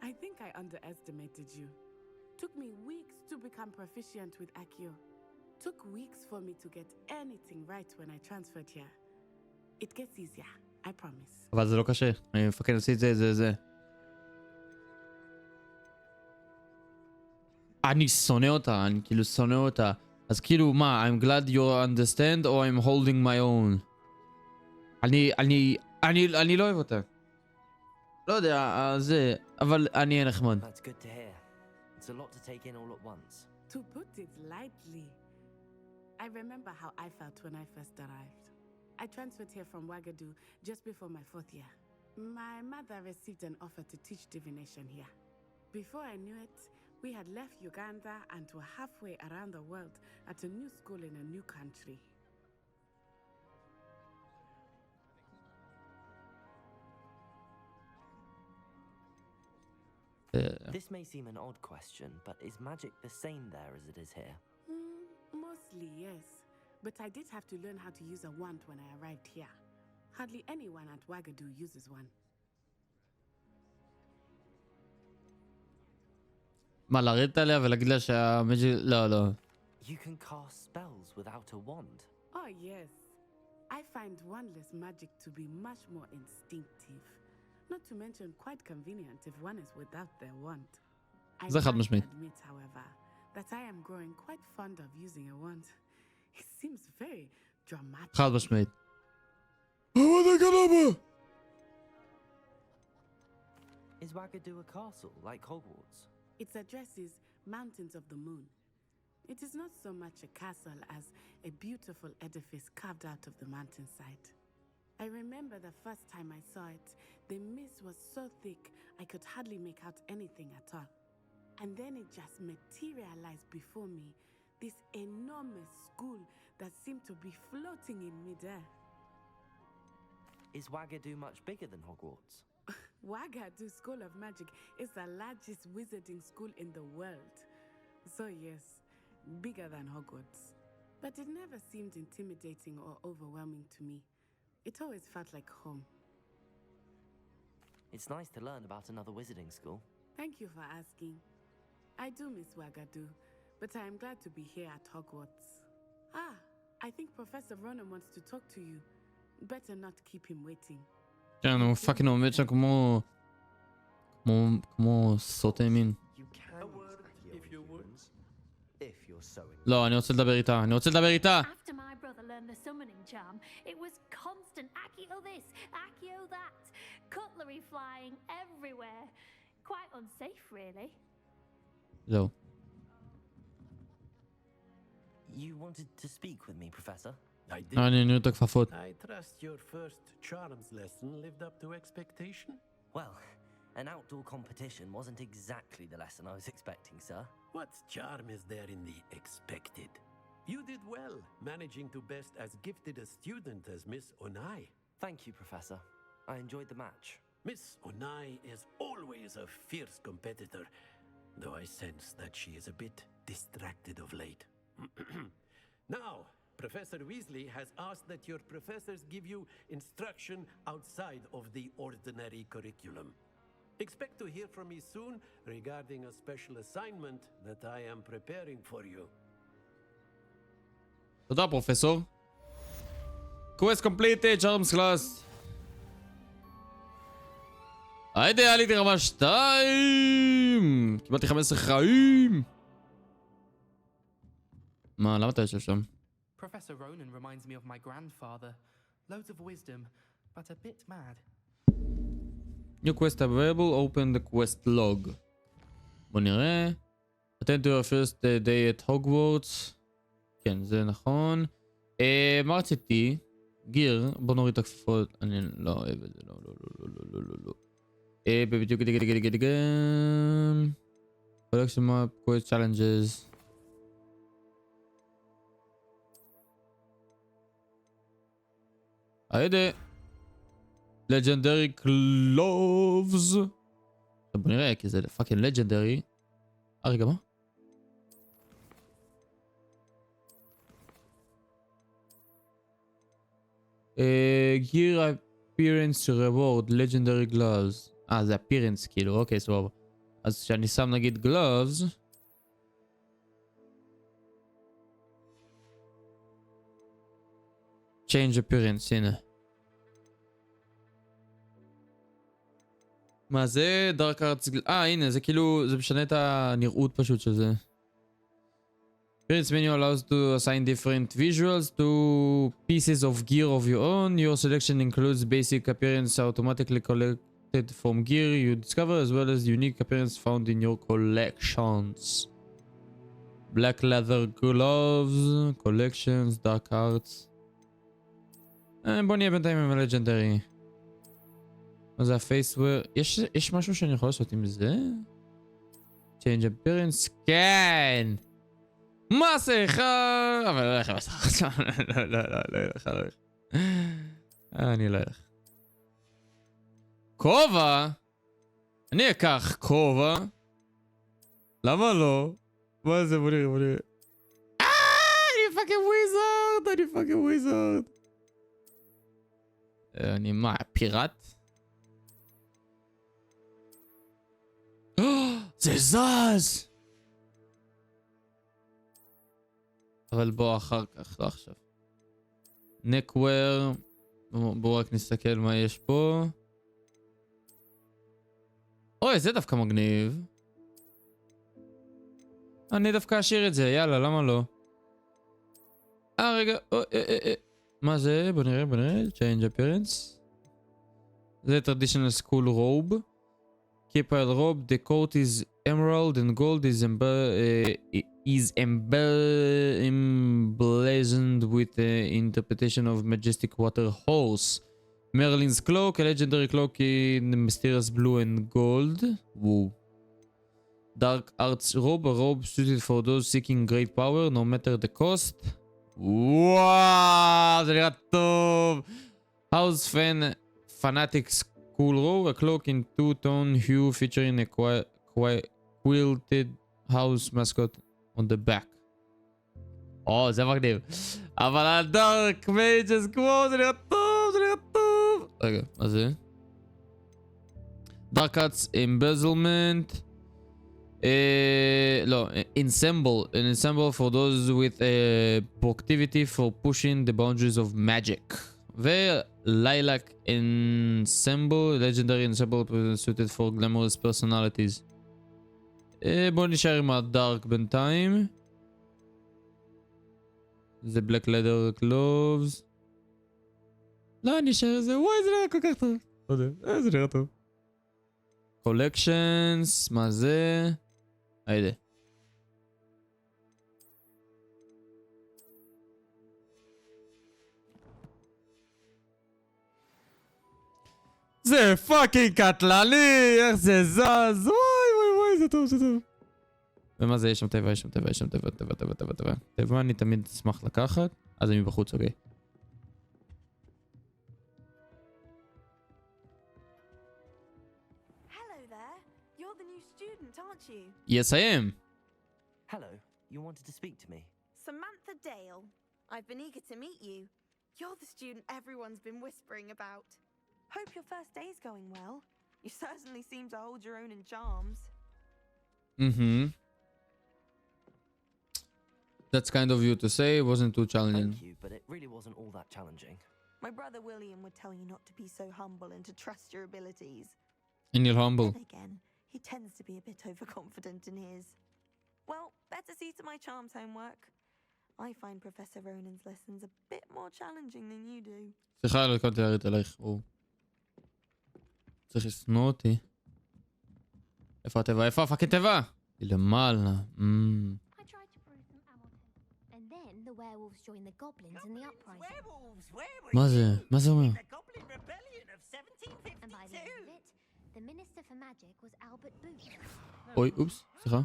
I think I underestimated you. Took me weeks to become proficient with Accio. Took weeks for me to get anything right when I transferred here. It gets easier, I promise. אבל זה לא קשה. אני מפקד עשי את זה. אני שונא אותה, אני כאילו שונא אותה. אז כאילו מה, I'm glad you understand or I'm holding my own. אני לא אוהב אותה. לא יודע, זה, אבל אני אהיה נחמד. That's good to hear. It's a lot to take in all at once. To put it lightly, I remember how I felt when I first arrived. I transferred here from Ouagadougou just before my 4th year. My mother received an offer to teach divination here. Before I knew it, we had left Uganda and were halfway around the world at a new school in a new country. This may seem an odd question, but is magic the same there as it is here? Mostly, yes. But I did have to learn how to use a wand when I arrived here. Hardly anyone at Ouagadougou uses one. מה, לרדת עליה ולהגיד לה שהמג'י... לא. You can cast spells without a wand. Oh, yes. I find wandless magic to be much more instinctive. Not to mention quite convenient if one is without their wand. I זה חד משמעית. admit, however, that I am growing quite fond of using a wand. It seems very dramatic. חד משמעית. מה קרה? Is Ouagadougou a castle like Hogwarts? Its address is Mountains of the Moon. It is not so much a castle as a beautiful edifice carved out of the mountainside. I remember the first time I saw it, the mist was so thick I could hardly make out anything at all. And then it just materialized before me, this enormous school that seemed to be floating in midair. Is Wagadu much bigger than Hogwarts? Wagadu School of Magic is the largest wizarding school in the world. So yes, bigger than Hogwarts. But it never seemed intimidating or overwhelming to me. It always felt like home. It's nice to learn about another wizarding school. Thank you for asking. I do miss Wagadu, but I am glad to be here at Hogwarts. Ah, I think Professor Ronan wants to talk to you. Better not keep him waiting. כן, הוא פאקינג עומד שם כמו סוטה ימין. לא, אני רוצה לדבר איתה, אני רוצה לדבר איתה! After my brother learned the summoning charm, it was constant Accio this, Accio that, cutlery flying everywhere. Quite unsafe, really. זהו. You wanted to speak with me, Professor? I did. אני נראה את הכפפות. I trust your first charms lesson lived up to expectation? Well, an outdoor competition wasn't exactly the lesson I was expecting, sir. What charm is there in the expected? You did well, managing to best as gifted a student as Miss Onai. Thank you, Professor. I enjoyed the match. Miss Onai is always a fierce competitor, though I sense that she is a bit distracted of late. Now, Professor Weasley has asked that your professors give you instruction outside of the ordinary curriculum. Expect to hear from me soon regarding a special assignment that I am preparing for you. תודה, פרופסור. Quest completed, charms class. היידה, עליתי רמה 2! קיבלתי 15 חיים! מה, למה אתה יושב שם? Professor Ronan reminds me of my grandfather. Loads of wisdom, but a bit mad. New quest available, open the quest log. בוא נראה. Attend to your first day at Hogwarts. כן, זה נכון. מה רציתי? גיר, בוא נוריד את הכפפות. אני לא אוהב את זה, לא, לא, לא, לא, לא, לא. בדיוק, collection map, quest challenges. היידה. legendary gloves. בוא נראה, כי זה פאקינג legendary. רגע, מה? gear appearance reward legendary gloves. זה appearance כאילו, אוקיי, סבבה. אז כשאני שם נגיד gloves, change appearance, הנה. מה זה? דארק ארטס... הנה, זה כאילו, זה משנה את הנראות פשוט של זה. Appearance menu allows to assign different visuals to pieces of gear of your own. Your selection includes basic appearance automatically collected from gear you discover, as well as unique appearance found in your collections. Black leather gloves, collections, dark arts. בוא נהיה בינתיים עם הלג'נדרי. מה זה הפייסוור? יש משהו שאני יכול לעשות עם זה? Change appearance? כן! מסכה! אבל לא אלך מסכה. לא אלך. אני לא אלך. כובע? אני אקח כובע. למה לא? מה זה? בוא נראה. אני פאקינג וויזארד! אני מה? פיראט? זה זז! אבל בוא אחר כך, לא עכשיו. נקוור. בואו רק נסתכל מה יש פה. אוי, זה דווקא מגניב. אני דווקא אשאיר את זה, יאללה, למה לא? רגע. מה זה? בוא נראה. Change appearance. זה traditional school robe. Keep a robe. The coat is emerald and gold is is emblazoned with the interpretation of majestic water horse. Merlin's cloak, a legendary cloak in mysterious blue and gold. Whoa. Dark arts robe, a robe suited for those seeking great power, no matter the cost. וואו, זה נראה טוב. House Fanatics Cool Robe, a cloak in two-tone hue featuring a quilted house mascot on the back. זה מגניב. אבל הדארק מייג'ס כמו, זה נראה טוב, זה נראה טוב. רגע, מה זה? Dark Arts Embezzlement. לא, Ensemble. An ensemble for those with a proclivity for pushing the boundaries of magic. ו-Lilac Ensemble, legendary ensemble suited for glamorous personalities. בואו נשאר עם הדארק בינתיים. זה Black Leather Gloves. לא, נשאר זה, וואי, זה נראה כל כך טוב. לא יודע, זה נראה טוב. Collections, מה זה? היידה. זה פאקינג קטלני, איך זה זז, וואי, זה טוב, זה טוב. ומה זה? יש שם טבע, יש שם טבע, יש שם טבע, טבע. טבע אני תמיד אשמח לקחת, אז אני בחוץ, אוקיי. Yes, I am. Hello, you wanted to speak to me? Samantha Dale. I've been eager to meet you. You're the student everyone's been whispering about. Hope your first day's going well. You certainly seem to hold your own in charms. Mm-hmm. That's kind of you to say. It wasn't too challenging. Thank you, but it really wasn't all that challenging. My brother William would tell you not to be so humble and to trust your abilities. And you're humble. Then again, he tends to be a bit overconfident in his. Well, better see to my charms homework. I find Professor Ronan's lessons a bit more challenging than you do. סליחה, לא הקלתי להריץ עלייך. צריך לשנוא אותי. איפה הטבע? איפה הפאקינג טבע? היא למעלה. מה זה? מה זה אומר? אוי, אופס, סליחה.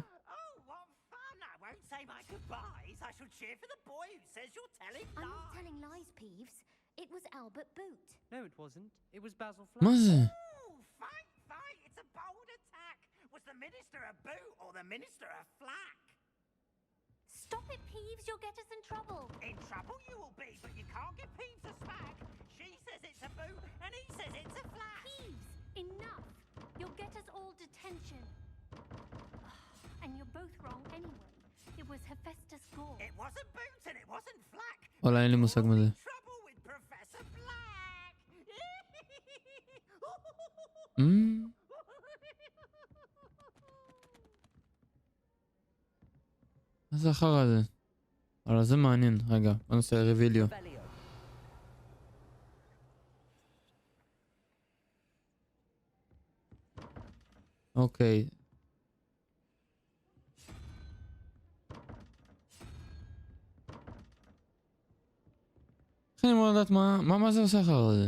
מה זה? Was the minister a boot or the minister a flack? Stop it, Peeves. You'll get us in trouble. In trouble you will be, but you can't give Peeves a smack. She says it's a boot and he says it's a flack. Peeves, enough. You'll get us all detention. And you're both wrong anyway. It was Hephaestus Gore. It wasn't boot and it wasn't flack. וואלה, אין לי מושג מה זה. Trouble with Professor Black. מה זה אחר הזה? אבל זה מעניין. רגע, בוא נעשה רוויליו. אוקיי. איך אני אמור לדעת מה זה עושה אחר הזה?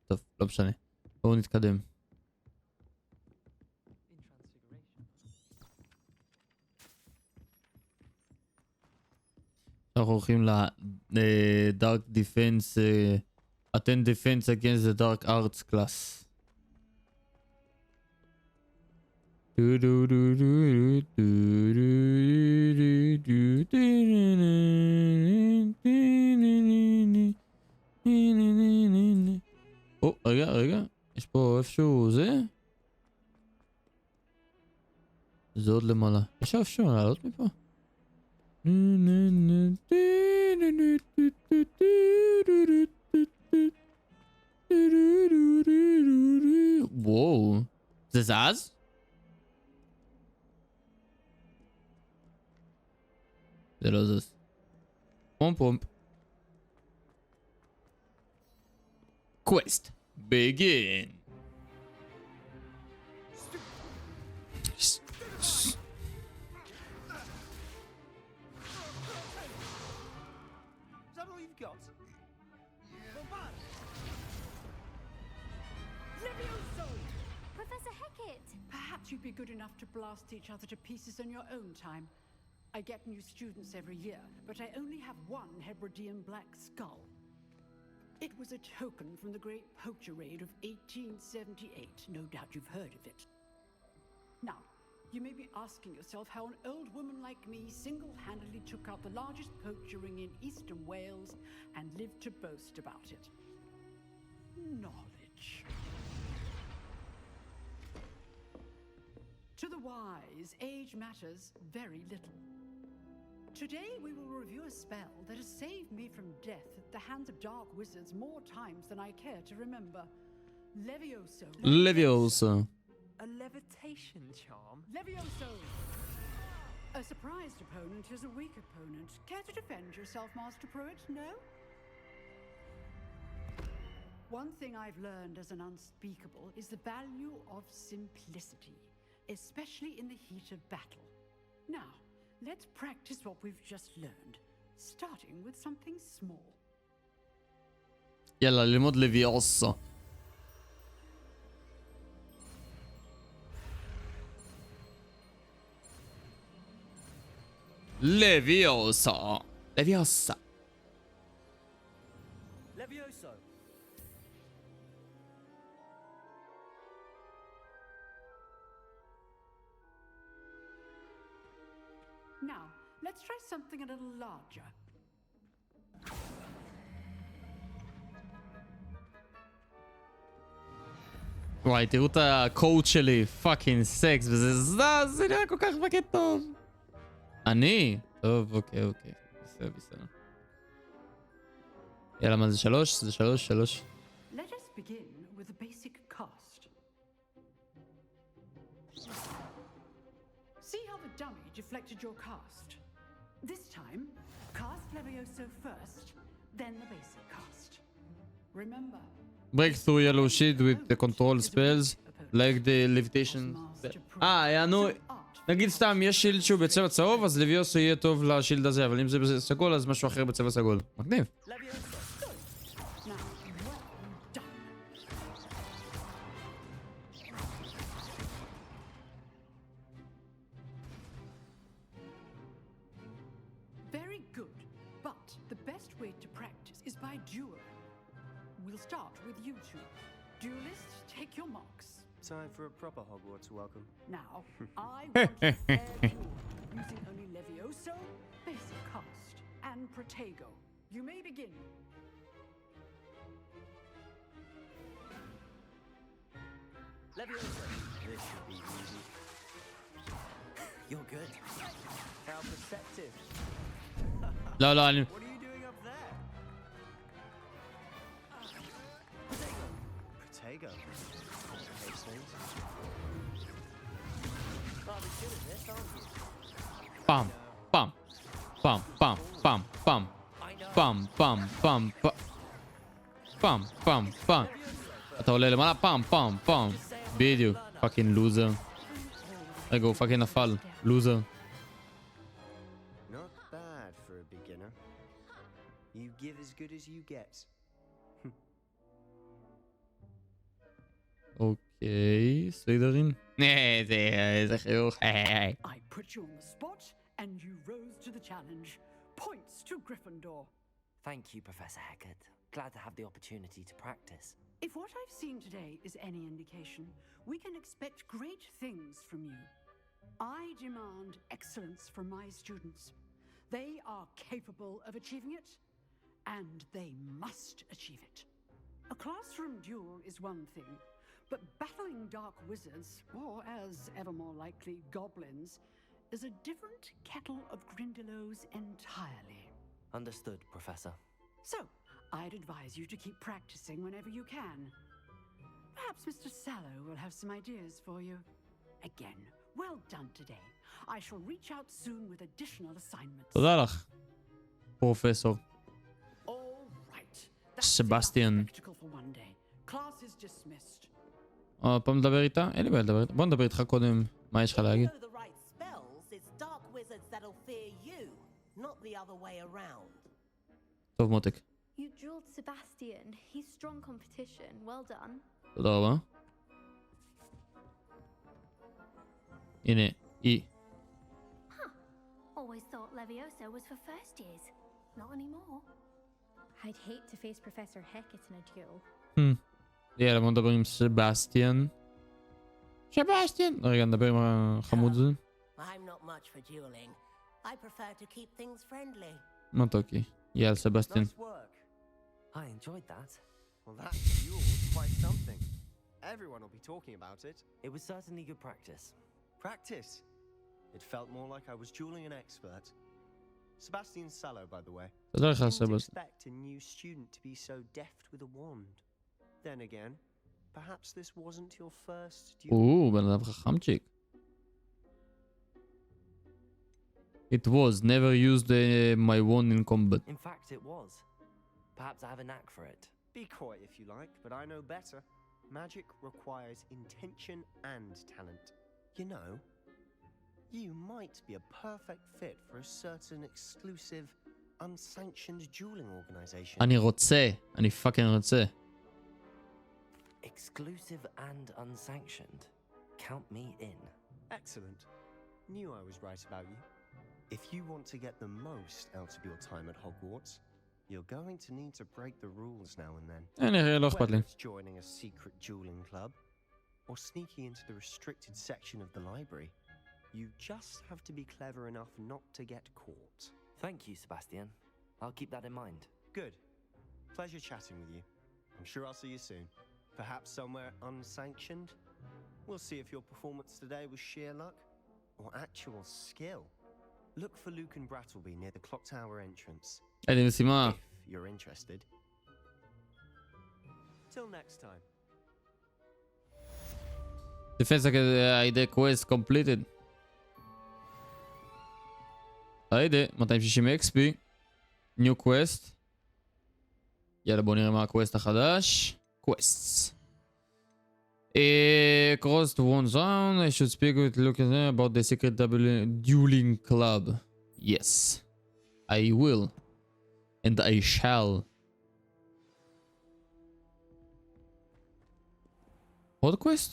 טוב, לא משנה. בואו נתקדם. אנחנו הולכים ל-Dark Defense, Attend Defense against the Dark Arts class. או, רגע, יש פה איפשהו זה? זה עוד למעלה. יש איפשהו לעלות מפה? וואו, זה זז? זה לא זז. פומפ. Quest begin. all you've got? Levioso! Professor Hecat! Perhaps you'd be good enough to blast each other to pieces in your own time. I get new students every year, but I only have one Hebridean black skull. It was a token from the Great Poacher Raid of 1878. No doubt you've heard of it. Now, you may be asking yourself how an old woman like me single-handedly took out the largest poacher ring in eastern Wales and lived to boast about it. Knowledge. To the wise, age matters very little. Today we will review a spell that has saved me from death at the hands of dark wizards more times than I care to remember. Levioso. Levioso. A levitation charm? Levioso! A surprised opponent is a weak opponent. Care to defend yourself, Master Pruitt? No? One thing I've learned as an unspeakable is the value of simplicity, especially in the heat of battle. Now, let's practice what we've just learned, starting with something small. يلا للمود ليفيوسا. ليفيوسا. ليفيوسا. Levioso! Now, let's try something a little larger. וואי, תראו את הקוד שלי, פאקינג סקס, וזה זז, זה נראה כל כך פאקינג טוב. אני? טוב, אוקיי. בסדר. יאללה, מה זה 3? זה 3. Let us begin with the basic cast. See how the dummy deflected your cast. This time, cast Levioso first, then the basic cast. Remember, break through yellow sheet with the control spells, like the levitation. יענו, נגיד סתם, יש שילד שהוא בצבע צהוב, אז לוויוסו יהיה טוב לשילד הזה, אבל אם זה בצבע סגול, אז משהו אחר בצבע סגול. מגניב. very good, but the best way to practice is by duel. We'll start with you two. Duelists, take your marks. Time for a proper Hogwarts welcome. Now, I want a fair duel, using only Levioso, basic cast, and Protego. You may begin. Levioso! This should be easy. You're good. How perceptive. לא, אני... What are you doing up there? Protego. Makes sense. Rather good at this, aren't you? פעם. אתה עולה למעלה, פעם. בדיוק. פאקינג לוזר. רגע, הוא פאקינג נפל. לוזר. Not bad for a beginner. You give as good as you get. אוקיי, סלידרין. איזה חיוך. I put you on the spot, and you rose to the challenge. Points to Gryffindor. Thank you, Professor Hecat. Glad to have the opportunity to practice. If what I've seen today is any indication, we can expect great things from you. I demand excellence from my students. They are capable of achieving it, and they must achieve it. A classroom duel is one thing, but battling dark wizards, or as ever more likely, goblins, is a different kettle of Grindylows entirely. Understood, Professor. So, I'd advise you to keep practicing whenever you can. Perhaps Mr. Sallow will have some ideas for you. Again, well done today. I shall reach out soon with additional assignments. תודה לך, פרופסור. All right. סבסטיאן. Spectacle for one day. Class is dismissed. פעם לדבר איתה? אין לי בעיה לדבר איתה. בוא נדבר איתך קודם. מה יש לך להגיד? If you know the right spells, it's dark wizards that'll fear you, not the other way around. טוב מותק. You drilled Sebastian. He's strong competition. Well done. תודה רבה. הנה, היא. Always thought Levioso was for first years. Not anymore. I'd hate to face Professor Hecat in a duel. יאללה, בוא נדבר עם סבסטיאן. סבסטיאן! רגע, נדבר עם החמוד הזה. I'm not much for dueling. I prefer to keep things friendly. מתוקי. יאללה, סבסטיאן. Nice work. I enjoyed that. Well, that duel was quite something. Everyone will be talking about it. It was certainly good practice. Practice? It felt more like I was dueling an expert. Sebastian Sallow, by the way. תודה לך, Didn't סבסטיאן. expect a new student to be so deft with a wand. Then again, perhaps this wasn't your first duel. בן אדם חכמצ'יק. It was. Never used my wand in combat. In fact, it was. Perhaps I have a knack for it. Be coy if you like, but I know better. Magic requires intention and talent. You know, you might be a perfect fit for a certain exclusive, unsanctioned dueling organization. אני רוצה. אני פאקינג רוצה. Exclusive and unsanctioned. Count me in. Excellent. Knew I was right about you. If you want to get the most out of your time at Hogwarts, you're going to need to break the rules now and then. לא אכפת לי. Whether it's joining a secret dueling club or sneaking into the restricted section of the library, you just have to be clever enough not to get caught. Thank you, Sebastian. I'll keep that in mind. Good. Pleasure chatting with you. I'm sure I'll see you soon. Perhaps somewhere unsanctioned. We'll see if your performance today was sheer luck or actual skill. Look for Luke and Brattleby near the clock tower entrance. אין משימה. If you're interested. Till next time. Defense ID quest completed. היידה, 260 XP. New quest. יאללה, בוא נראה מה הקווסט החדש. quests. Crossed one zone. I should speak with Luke about the secret dueling club. Yes. I will. And I shall. עוד quest?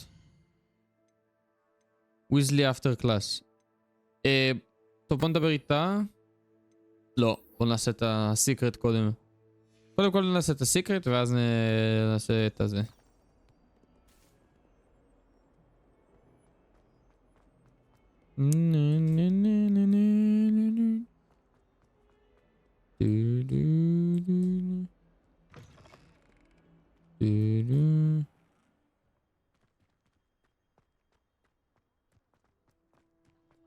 Weasley after class. טוב, בוא נדבר איתה. לא, בוא נעשה את הסיקרט קודם. קודם כל נעשה את הסיקרט ואז נעשה את הזה.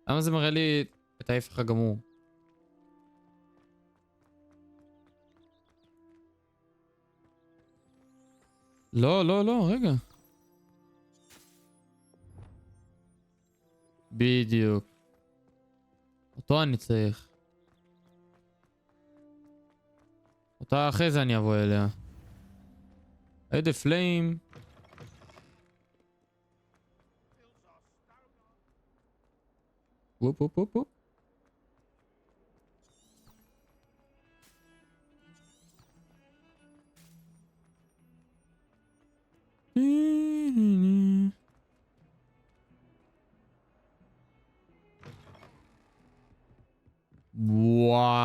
למה זה מראה לי את ההפך הגמור? לא, לא, לא, רגע. בדיוק. אותו אני צריך. אותה אחרי זה אני אבוא אליה. איזה פליים. וופ וופ וופ וופ.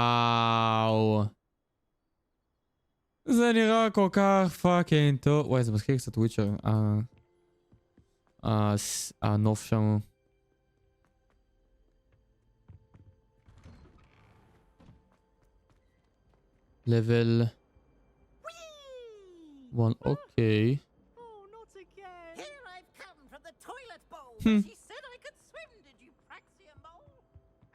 וואו. זה נראה כל כך פאקינג טוב. וואי, זה מזכיר קצת וויצ'ר. הנוף שם. level 1, okay. Oh, not again. Here I've come from the toilet bowl. She said I could swim, did you praxia mole?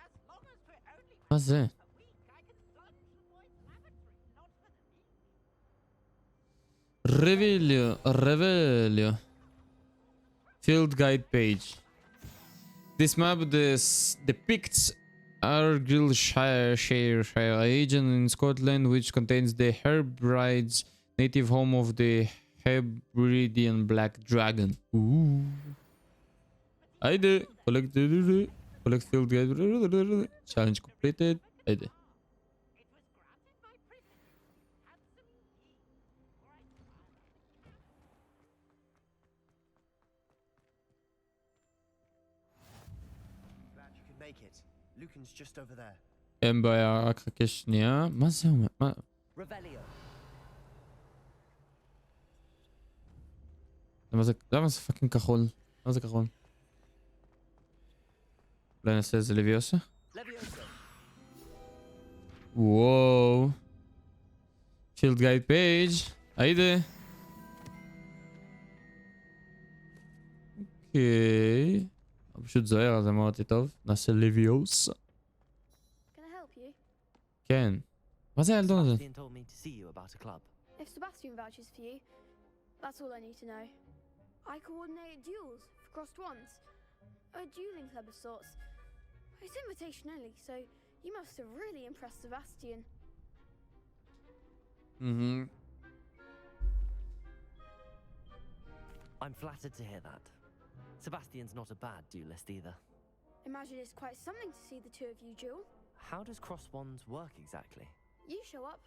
As long as we're only מה זה? a week, I can plunge the boy's lavatory, not for the Revelio. Field guide page. This map depicts Argyllshire, a region in Scotland which contains the Hebrides, native home of the Hebridean black dragon. Ooh. I did. Collect field guide. Challenge completed. I did. make it. Lucan's just over there. אין בעיה, רק חכה שנייה. מה זה אומר? מה? למה זה פאקינג כחול? מה זה כחול? אולי נעשה איזה לוויוסה? וואו. פילד גייד פייג' היידה. אוקיי. פשוט זוהר, אז אמרתי טוב. נעשה לוויוסה. כן. מה זה הילדון הזה? Sebastian told me to see you about a club. If Sebastian vouches for you, that's all I need to know. I coordinate duels for crossed ones. A dueling club of sorts. It's invitation only, so you must have really impressed Sebastian. Mm-hmm. I'm flattered to hear that. Sebastian's not a bad duelist either. Imagine it's quite something to see the two of you duel. How does cross wands work exactly? You show up,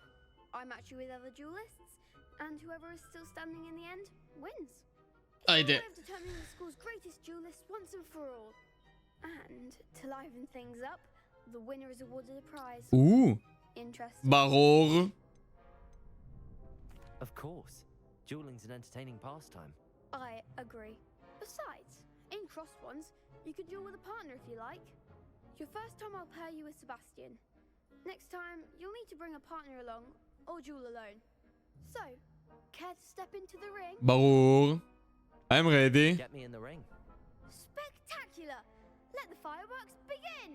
I match you with other duelists, and whoever is still standing in the end wins. I It's a did. way of determining the school's greatest duelist once and for all. And to liven things up, the winner is awarded a prize. Ooh. Interesting. ברור. Of course. Dueling's an entertaining pastime. I agree. Besides, in crossed ones, you can duel with a partner if you like. Your first time I'll pair you with Sebastian. Next time, you'll need to bring a partner along, or duel alone. So, care to step into the ring? ברור. I'm ready. Get me in the ring. Spectacular! Let the fireworks begin!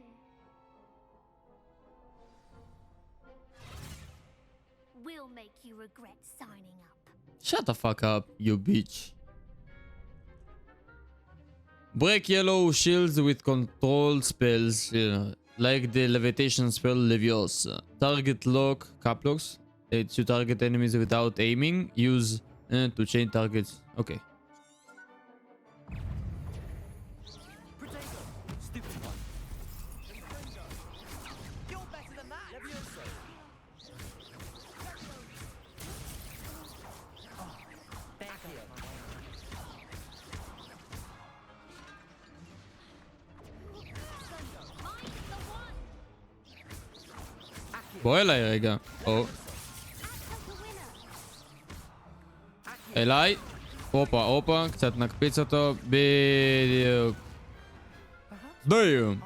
We'll make you regret signing up. Shut the fuck up, you bitch. Break yellow shields with control spells, like the levitation spell Leviosa. Target lock, cap locks. To target enemies without aiming. Use to chain targets. Okay. בוא אליי רגע. או. אליי. הופה, הופה. קצת נקפיץ אותו. בדיוק. דיום.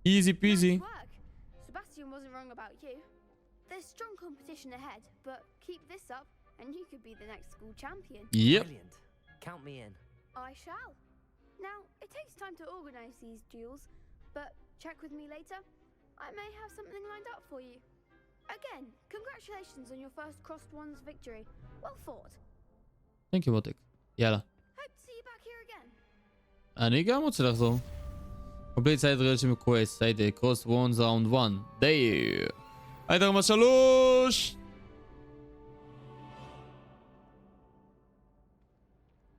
Easy peasy. Sebastian wasn't wrong about you. There's strong competition ahead, but keep this up and you could be the next school champion. Yep. Brilliant. Count me in. I shall. Now, it takes time to organize these duels, but check with me later. I may have something lined up for you. Again, congratulations on your first crossed ones victory. Well fought. Thank you, מותק. יאללה. Hope to see you back here again. אני גם רוצה לחזור. Complete side relation quest. היידה. Cross wands round 1. די. היידה רמה 3.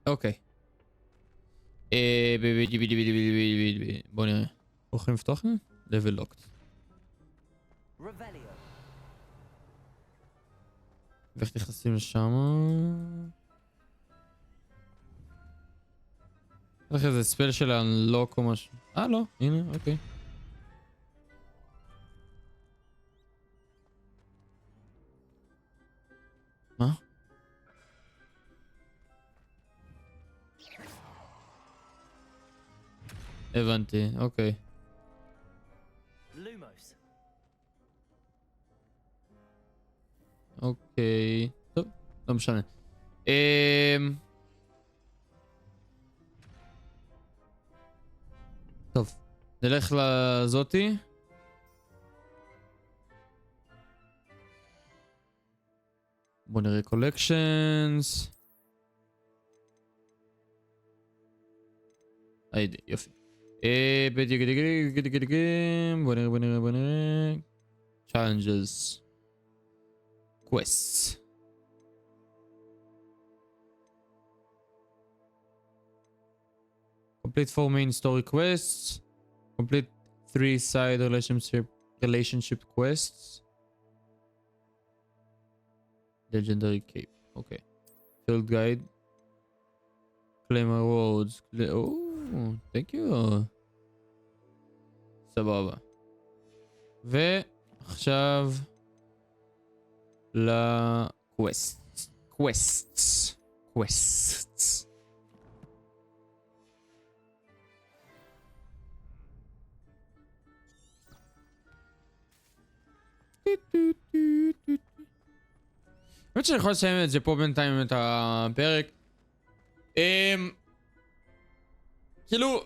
אוקיי. בוא נראה. הולכים לפתוח? level locked. ואיך נכנסים לשם? איך איזה ספל של unlock או משהו? לא, הנה, אוקיי. מה? הבנתי, אוקיי. אוקיי, טוב, לא משנה. טוב, נלך לזאתי. בוא נראה collections. היידה, יופי. בוא נראה. challenges. quests. Complete 4 main story quests. Complete 3 side relationship quests. Legendary cape. Okay. Field guide. claim awards. Oh, thank you. סבבה. ועכשיו לקווסטס. קווסטס. האמת שאני יכול לסיים את זה פה בינתיים את הפרק. כאילו,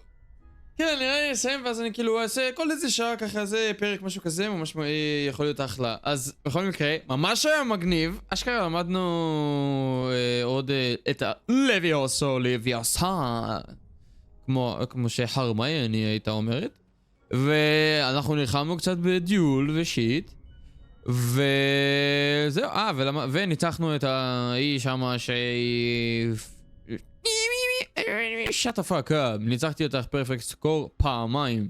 כן, נראה לי לסיים ואז אני כאילו אעשה כל איזה שעה ככה, זה פרק משהו כזה, ממש יכול להיות אחלה. אז בכל מקרה, ממש היה מגניב. אשכרה למדנו עוד את לוויוסה, כמו שהרמיוני הייתה אומרת. ואנחנו נלחמנו קצת בדיול ושיט. וזהו, וניצחנו את האי שמה שהיא... shut the fuck up. ניצחתי אותך פרפקט סקור פעמיים.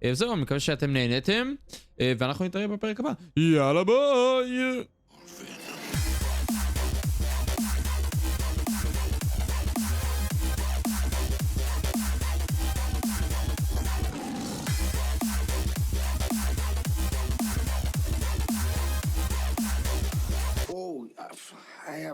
וזהו, אני מקווה שאתם נהנתם, ואנחנו נתראה בפרק הבא. יאללה ביי! I have